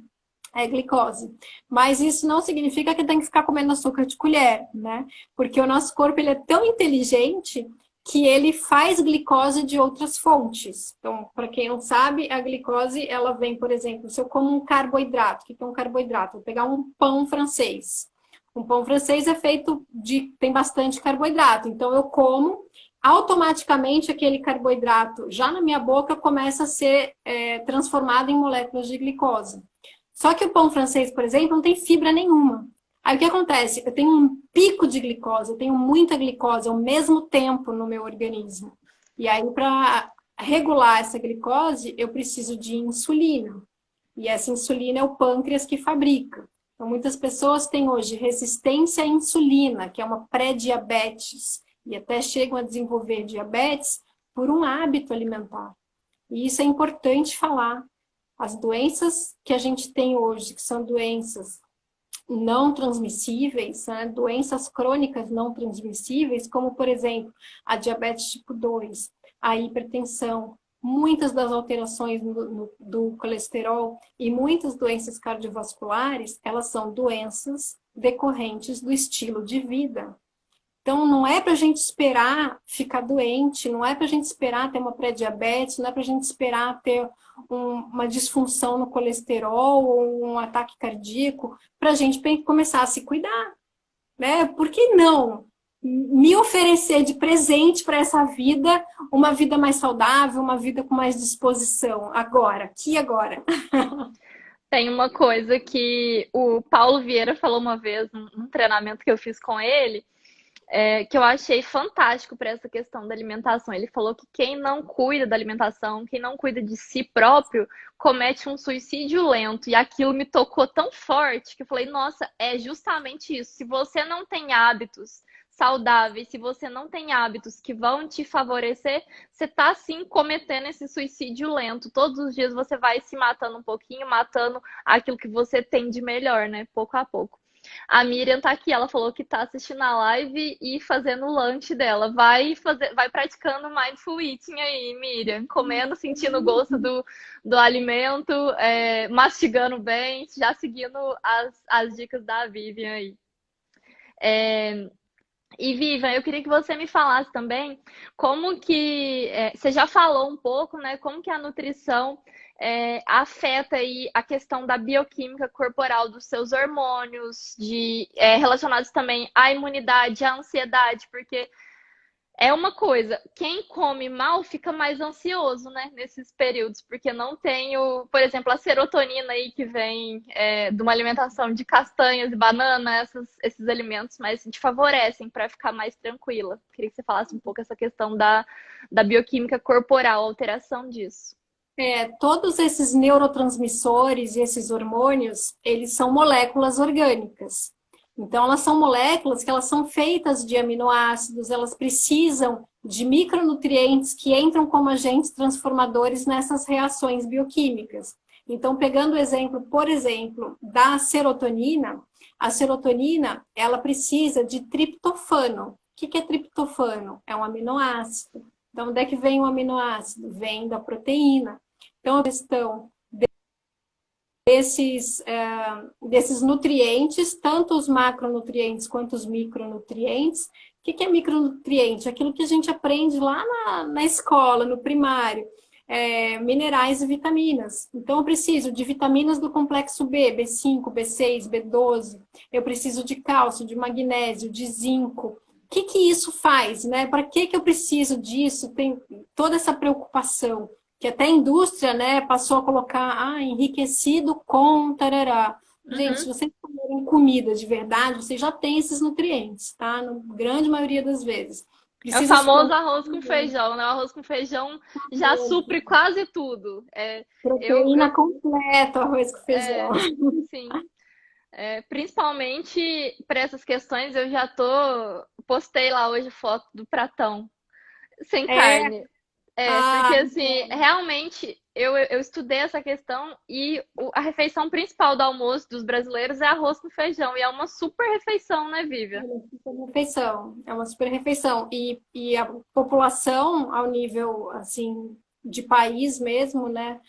é glicose. Mas isso não significa que tem que ficar comendo açúcar de colher, né? Porque o nosso corpo ele é tão inteligente que ele faz glicose de outras fontes. Então, para quem não sabe, a glicose, ela vem, por exemplo, se eu como um carboidrato, o que é um carboidrato? Vou pegar um pão francês. Um pão francês é feito de... tem bastante carboidrato. Então, eu como, automaticamente aquele carboidrato, já na minha boca, começa a ser transformado em moléculas de glicose. Só que o pão francês, por exemplo, não tem fibra nenhuma. Aí o que acontece? Eu tenho um pico de glicose, eu tenho muita glicose ao mesmo tempo no meu organismo. E aí, para regular essa glicose, eu preciso de insulina. E essa insulina é o pâncreas que fabrica. Então, muitas pessoas têm hoje resistência à insulina, que é uma pré-diabetes, e até chegam a desenvolver diabetes por um hábito alimentar. E isso é importante falar. As doenças que a gente tem hoje, que são doenças não transmissíveis, né? Doenças crônicas não transmissíveis, como, por exemplo, a diabetes tipo 2, a hipertensão, muitas das alterações do colesterol e muitas doenças cardiovasculares, elas são doenças decorrentes do estilo de vida. Então, não é para a gente esperar ficar doente, não é para a gente esperar ter uma pré-diabetes, não é para a gente esperar ter uma disfunção no colesterol ou um ataque cardíaco, para a gente começar a se cuidar, né? Por que não me oferecer de presente para essa vida, uma vida mais saudável, uma vida com mais disposição, agora, aqui e agora? Tem uma coisa que o Paulo Vieira falou uma vez num treinamento que eu fiz com ele, que eu achei fantástico para essa questão da alimentação. Ele falou que quem não cuida da alimentação, quem não cuida de si próprio, comete um suicídio lento. E aquilo me tocou tão forte que eu falei, nossa, é justamente isso. Se você não tem hábitos saudáveis, se você não tem hábitos que vão te favorecer, você está sim cometendo esse suicídio lento. Todos os dias você vai se matando um pouquinho, matando aquilo que você tem de melhor, né? Pouco a pouco. A Miriam tá aqui, ela falou que tá assistindo a live e fazendo o lanche dela. Vai praticando mindful eating aí, Miriam. Comendo, sentindo o gosto do alimento, mastigando bem, já seguindo as dicas da Vivian aí. E Vivian, eu queria que você me falasse também como que você já falou um pouco, né? Como que a nutrição afeta aí a questão da bioquímica corporal dos seus hormônios, relacionados também à imunidade, à ansiedade, porque é uma coisa, quem come mal fica mais ansioso, né, nesses períodos, porque não tem por exemplo, a serotonina aí que vem de uma alimentação de castanhas e banana, esses alimentos mais te favorecem para ficar mais tranquila. Queria que você falasse um pouco essa questão da bioquímica corporal, a alteração disso. Todos esses neurotransmissores e esses hormônios, eles são moléculas orgânicas. Então, elas são moléculas que elas são feitas de aminoácidos, elas precisam de micronutrientes que entram como agentes transformadores nessas reações bioquímicas. Então, pegando o exemplo, por exemplo, da serotonina, a serotonina, ela precisa de triptofano. O que é triptofano? É um aminoácido. Então, onde é que vem o aminoácido? Vem da proteína. Então, a questão desses nutrientes, tanto os macronutrientes quanto os micronutrientes, que é micronutriente? Aquilo que a gente aprende lá na escola, no primário. Minerais e vitaminas. Então, eu preciso de vitaminas do complexo B, B5, B6, B12. Eu preciso de cálcio, de magnésio, de zinco. O que isso faz, né? Para que eu preciso disso? Tem toda essa preocupação, que até a indústria, né, passou a colocar, enriquecido com tarará. Gente, se Uhum. vocês comerem comida de verdade, vocês já têm esses nutrientes, tá? Na grande maioria das vezes. É o Precisa famoso suplementar arroz com feijão, né? O arroz com feijão já supre quase tudo. Eu proteína completa, arroz com feijão. sim. Principalmente para essas questões, eu já postei lá hoje foto do pratão sem É, carne. Porque assim, então, realmente eu estudei essa questão e a refeição principal do almoço dos brasileiros é arroz com feijão. E é uma super refeição, né, é Vivian? uma super refeição, é uma super refeição. E a população, ao nível, assim, de país mesmo, né,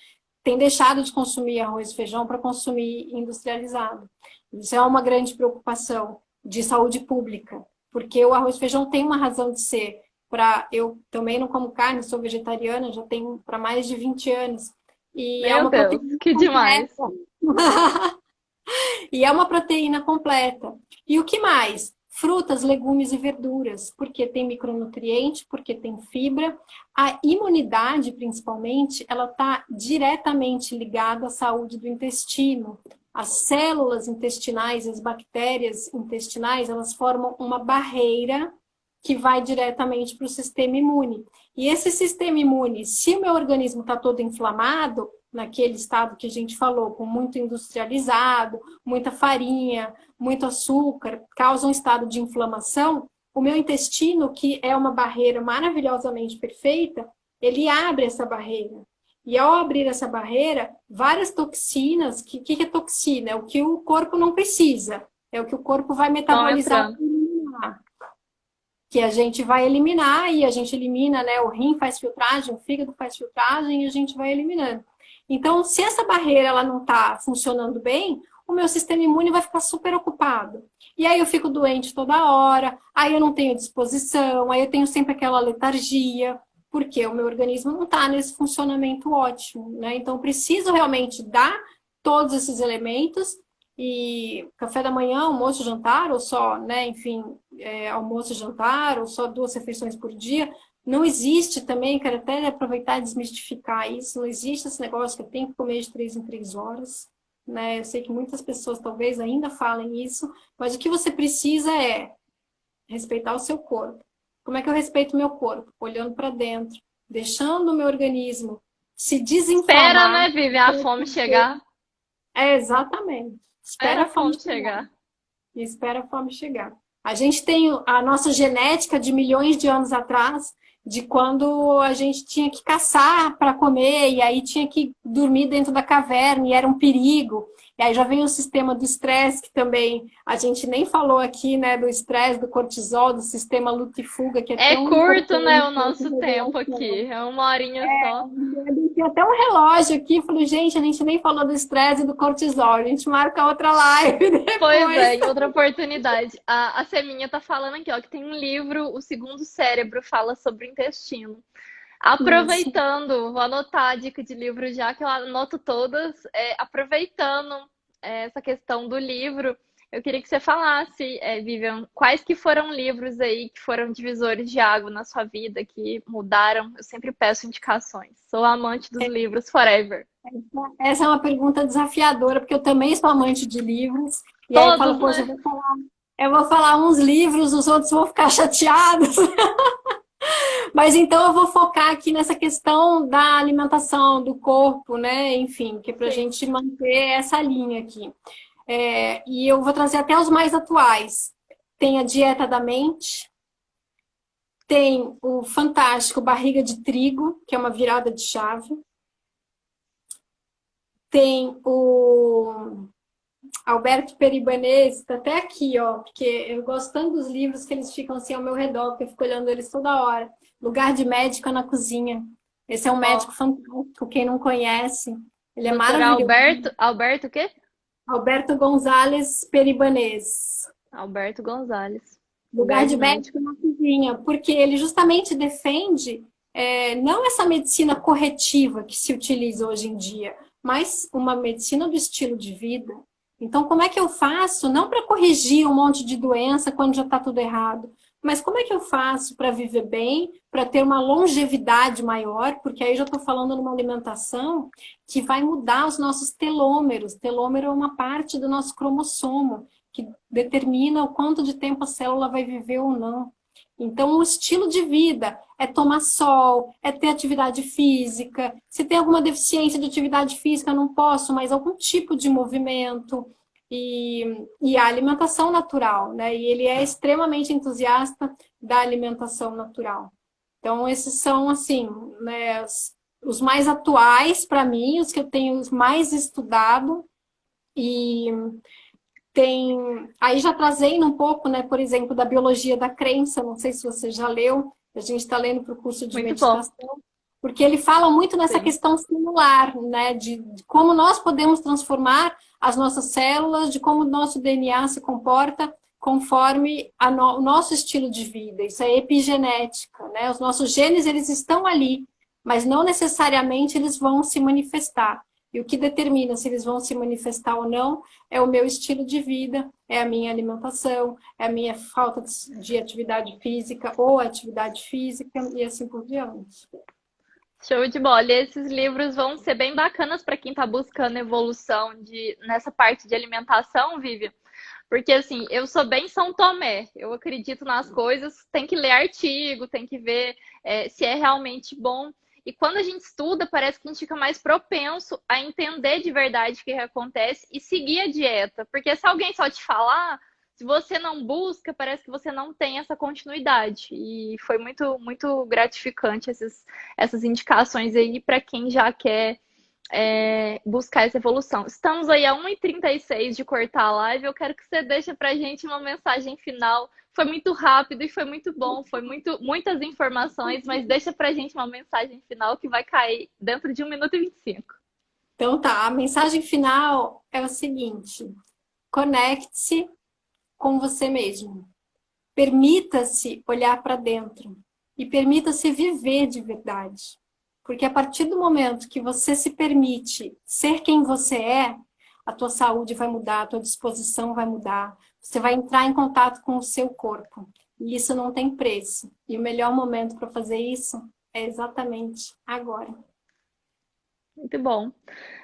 tem deixado de consumir arroz e feijão para consumir industrializado. Isso é uma grande preocupação de saúde pública, porque o arroz e feijão tem uma razão de ser. Eu também não como carne, sou vegetariana, já tenho para mais de 20 anos. E é Meu uma Deus, proteína que demais. completa. E é uma proteína completa. E o que mais? Frutas, legumes e verduras, porque tem micronutriente, porque tem fibra. A imunidade, principalmente, ela está diretamente ligada à saúde do intestino. As células intestinais, as bactérias intestinais, elas formam uma barreira que vai diretamente para o sistema imune. E esse sistema imune, se o meu organismo está todo inflamado, naquele estado que a gente falou, com muito industrializado, muita farinha, muito açúcar, causa um estado de inflamação, o meu intestino, que é uma barreira maravilhosamente perfeita, ele abre essa barreira. E ao abrir essa barreira, várias toxinas, que é toxina? É o que o corpo não precisa, é o que o corpo vai Vão metabolizar entrando. e eliminar. Que a gente vai eliminar e a gente elimina, né? O rim faz filtragem, o fígado faz filtragem e a gente vai eliminando. Então, se essa barreira ela não está funcionando bem, o meu sistema imune vai ficar super ocupado. E aí eu fico doente toda hora, aí eu não tenho disposição, aí eu tenho sempre aquela letargia, porque o meu organismo não está nesse funcionamento ótimo, né? Então, eu preciso realmente dar todos esses elementos e café da manhã, almoço, jantar, ou só, né, enfim, almoço e jantar, ou só 2 refeições por dia. Não existe também, quero até aproveitar e desmistificar isso, não existe esse negócio que eu tenho que comer de 3 em 3 horas. Né? Eu sei que muitas pessoas talvez ainda falem isso, mas o que você precisa é respeitar o seu corpo. Como é que eu respeito o meu corpo? Olhando para dentro, deixando o meu organismo se Espera, desinflamar. né, Vivian, a fome chegar. Exatamente. Espera Espera a a fome fome chegar. chegar. E espera a fome chegar. A gente tem a nossa genética de milhões de anos atrás, de quando a gente tinha que caçar para comer, e aí tinha que dormir dentro da caverna, e era um perigo. E aí já vem o sistema do estresse, que também a gente nem falou aqui, né, do estresse, do cortisol, do sistema luta e fuga, que é É tão curto, né, importante o nessa nosso tempo aqui. regulação. É 1 horinha só. Tem até um relógio aqui, falei, gente, a gente nem falou do estresse e do cortisol, a gente marca outra live Pois depois. é, em outra oportunidade. A Seminha tá falando aqui, ó, que tem um livro, O Segundo Cérebro, fala sobre o intestino. Isso. Aproveitando, vou anotar a dica de livro já, que eu anoto todas. Aproveitando essa questão do livro, eu queria que você falasse, Vivian, quais que foram livros aí que foram divisores de água na sua vida, que mudaram? Eu sempre peço indicações. Sou amante dos livros forever. Essa é uma pergunta desafiadora, porque eu também sou amante de livros. E aí eu falo, Todos, poxa, né? eu vou falar uns livros, os outros vão ficar chateados. Mas então eu vou focar aqui nessa questão da alimentação, do corpo, né? Enfim, que é para a Sim. gente manter essa linha aqui. E eu vou trazer até os mais atuais. Tem a dieta da mente, tem o fantástico Barriga de Trigo, que é uma virada de chave. Tem o Alberto Peribanês, tá até aqui, ó, porque eu gosto tanto dos livros que eles ficam assim ao meu redor, porque eu fico olhando eles toda hora. Lugar de Médico na Cozinha. Esse é um Ó, médico fantástico, quem não conhece, ele é doutor maravilhoso. Alberto. Alberto o quê? Alberto Gonzalez Peribanês. Alberto Gonzalez. Lugar de médico na cozinha, porque ele justamente defende não essa medicina corretiva que se utiliza hoje em dia, mas uma medicina do estilo de vida. Então, como é que eu faço, não para corrigir um monte de doença quando já está tudo errado, mas como é que eu faço para viver bem, para ter uma longevidade maior, porque aí já estou falando numa alimentação que vai mudar os nossos telômeros. Telômero é uma parte do nosso cromossomo que determina o quanto de tempo a célula vai viver ou não. Então, o estilo de vida é tomar sol, é ter atividade física. Se tem alguma deficiência de atividade física, eu não posso, mas algum tipo de movimento. E a alimentação natural, né? E ele é extremamente entusiasta da alimentação natural. Então, esses são, assim, né, os mais atuais para mim, os que eu tenho mais estudado. E aí já trazendo um pouco, né, por exemplo, da biologia da crença, não sei se você já leu, a gente está lendo para o curso de Muito meditação, bom. porque ele fala muito nessa Sim. questão celular, né, de como nós podemos transformar as nossas células, de como o nosso DNA se comporta conforme o nosso estilo de vida. Isso é epigenética, né? Os nossos genes, eles estão ali, mas não necessariamente eles vão se manifestar. E o que determina se eles vão se manifestar ou não é o meu estilo de vida, é a minha alimentação, é a minha falta de atividade física ou atividade física e assim por diante. Show de bola. E esses livros vão ser bem bacanas para quem está buscando evolução nessa parte de alimentação, Vivian. Porque assim, eu sou bem São Tomé, eu acredito nas coisas, tem que ler artigo, tem que ver se é realmente bom. E quando a gente estuda, parece que a gente fica mais propenso a entender de verdade o que acontece e seguir a dieta. Porque se alguém só te falar, se você não busca, parece que você não tem essa continuidade. E foi muito, muito gratificante essas indicações aí para quem já quer buscar essa evolução. Estamos aí a 1h36 de cortar a live. Eu quero que você deixe para a gente uma mensagem final. Foi muito rápido e foi muito bom, foi muitas informações, mas deixa para a gente uma mensagem final que vai cair dentro de 1 minuto e 25. Então tá, a mensagem final é o seguinte: conecte-se com você mesmo. Permita-se olhar para dentro e permita-se viver de verdade. Porque a partir do momento que você se permite ser quem você é, a tua saúde vai mudar, a tua disposição vai mudar, você vai entrar em contato com o seu corpo. E isso não tem preço. E o melhor momento para fazer isso é exatamente agora. Muito bom.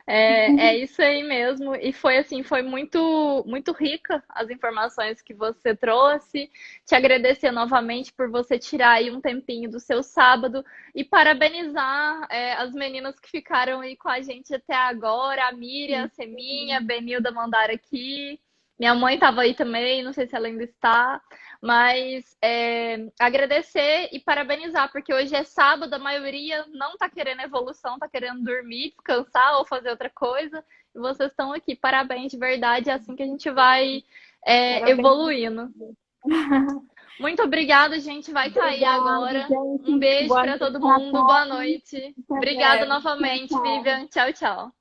É isso aí mesmo. E foi assim, foi muito, muito rica as informações que você trouxe. Te agradecer novamente por você tirar aí um tempinho do seu sábado e parabenizar as meninas que ficaram aí com a gente até agora. A Miriam, a Seminha, a Benilda mandaram aqui. Minha mãe estava aí também, não sei se ela ainda está, mas agradecer e parabenizar, porque hoje é sábado, a maioria não está querendo evolução, está querendo dormir, descansar ou fazer outra coisa, e vocês estão aqui. Parabéns, de verdade, é assim que a gente vai evoluindo. Muito obrigada, a gente vai cair agora. Um beijo para todo mundo, boa noite. Obrigada novamente, Vivian. Tchau, tchau.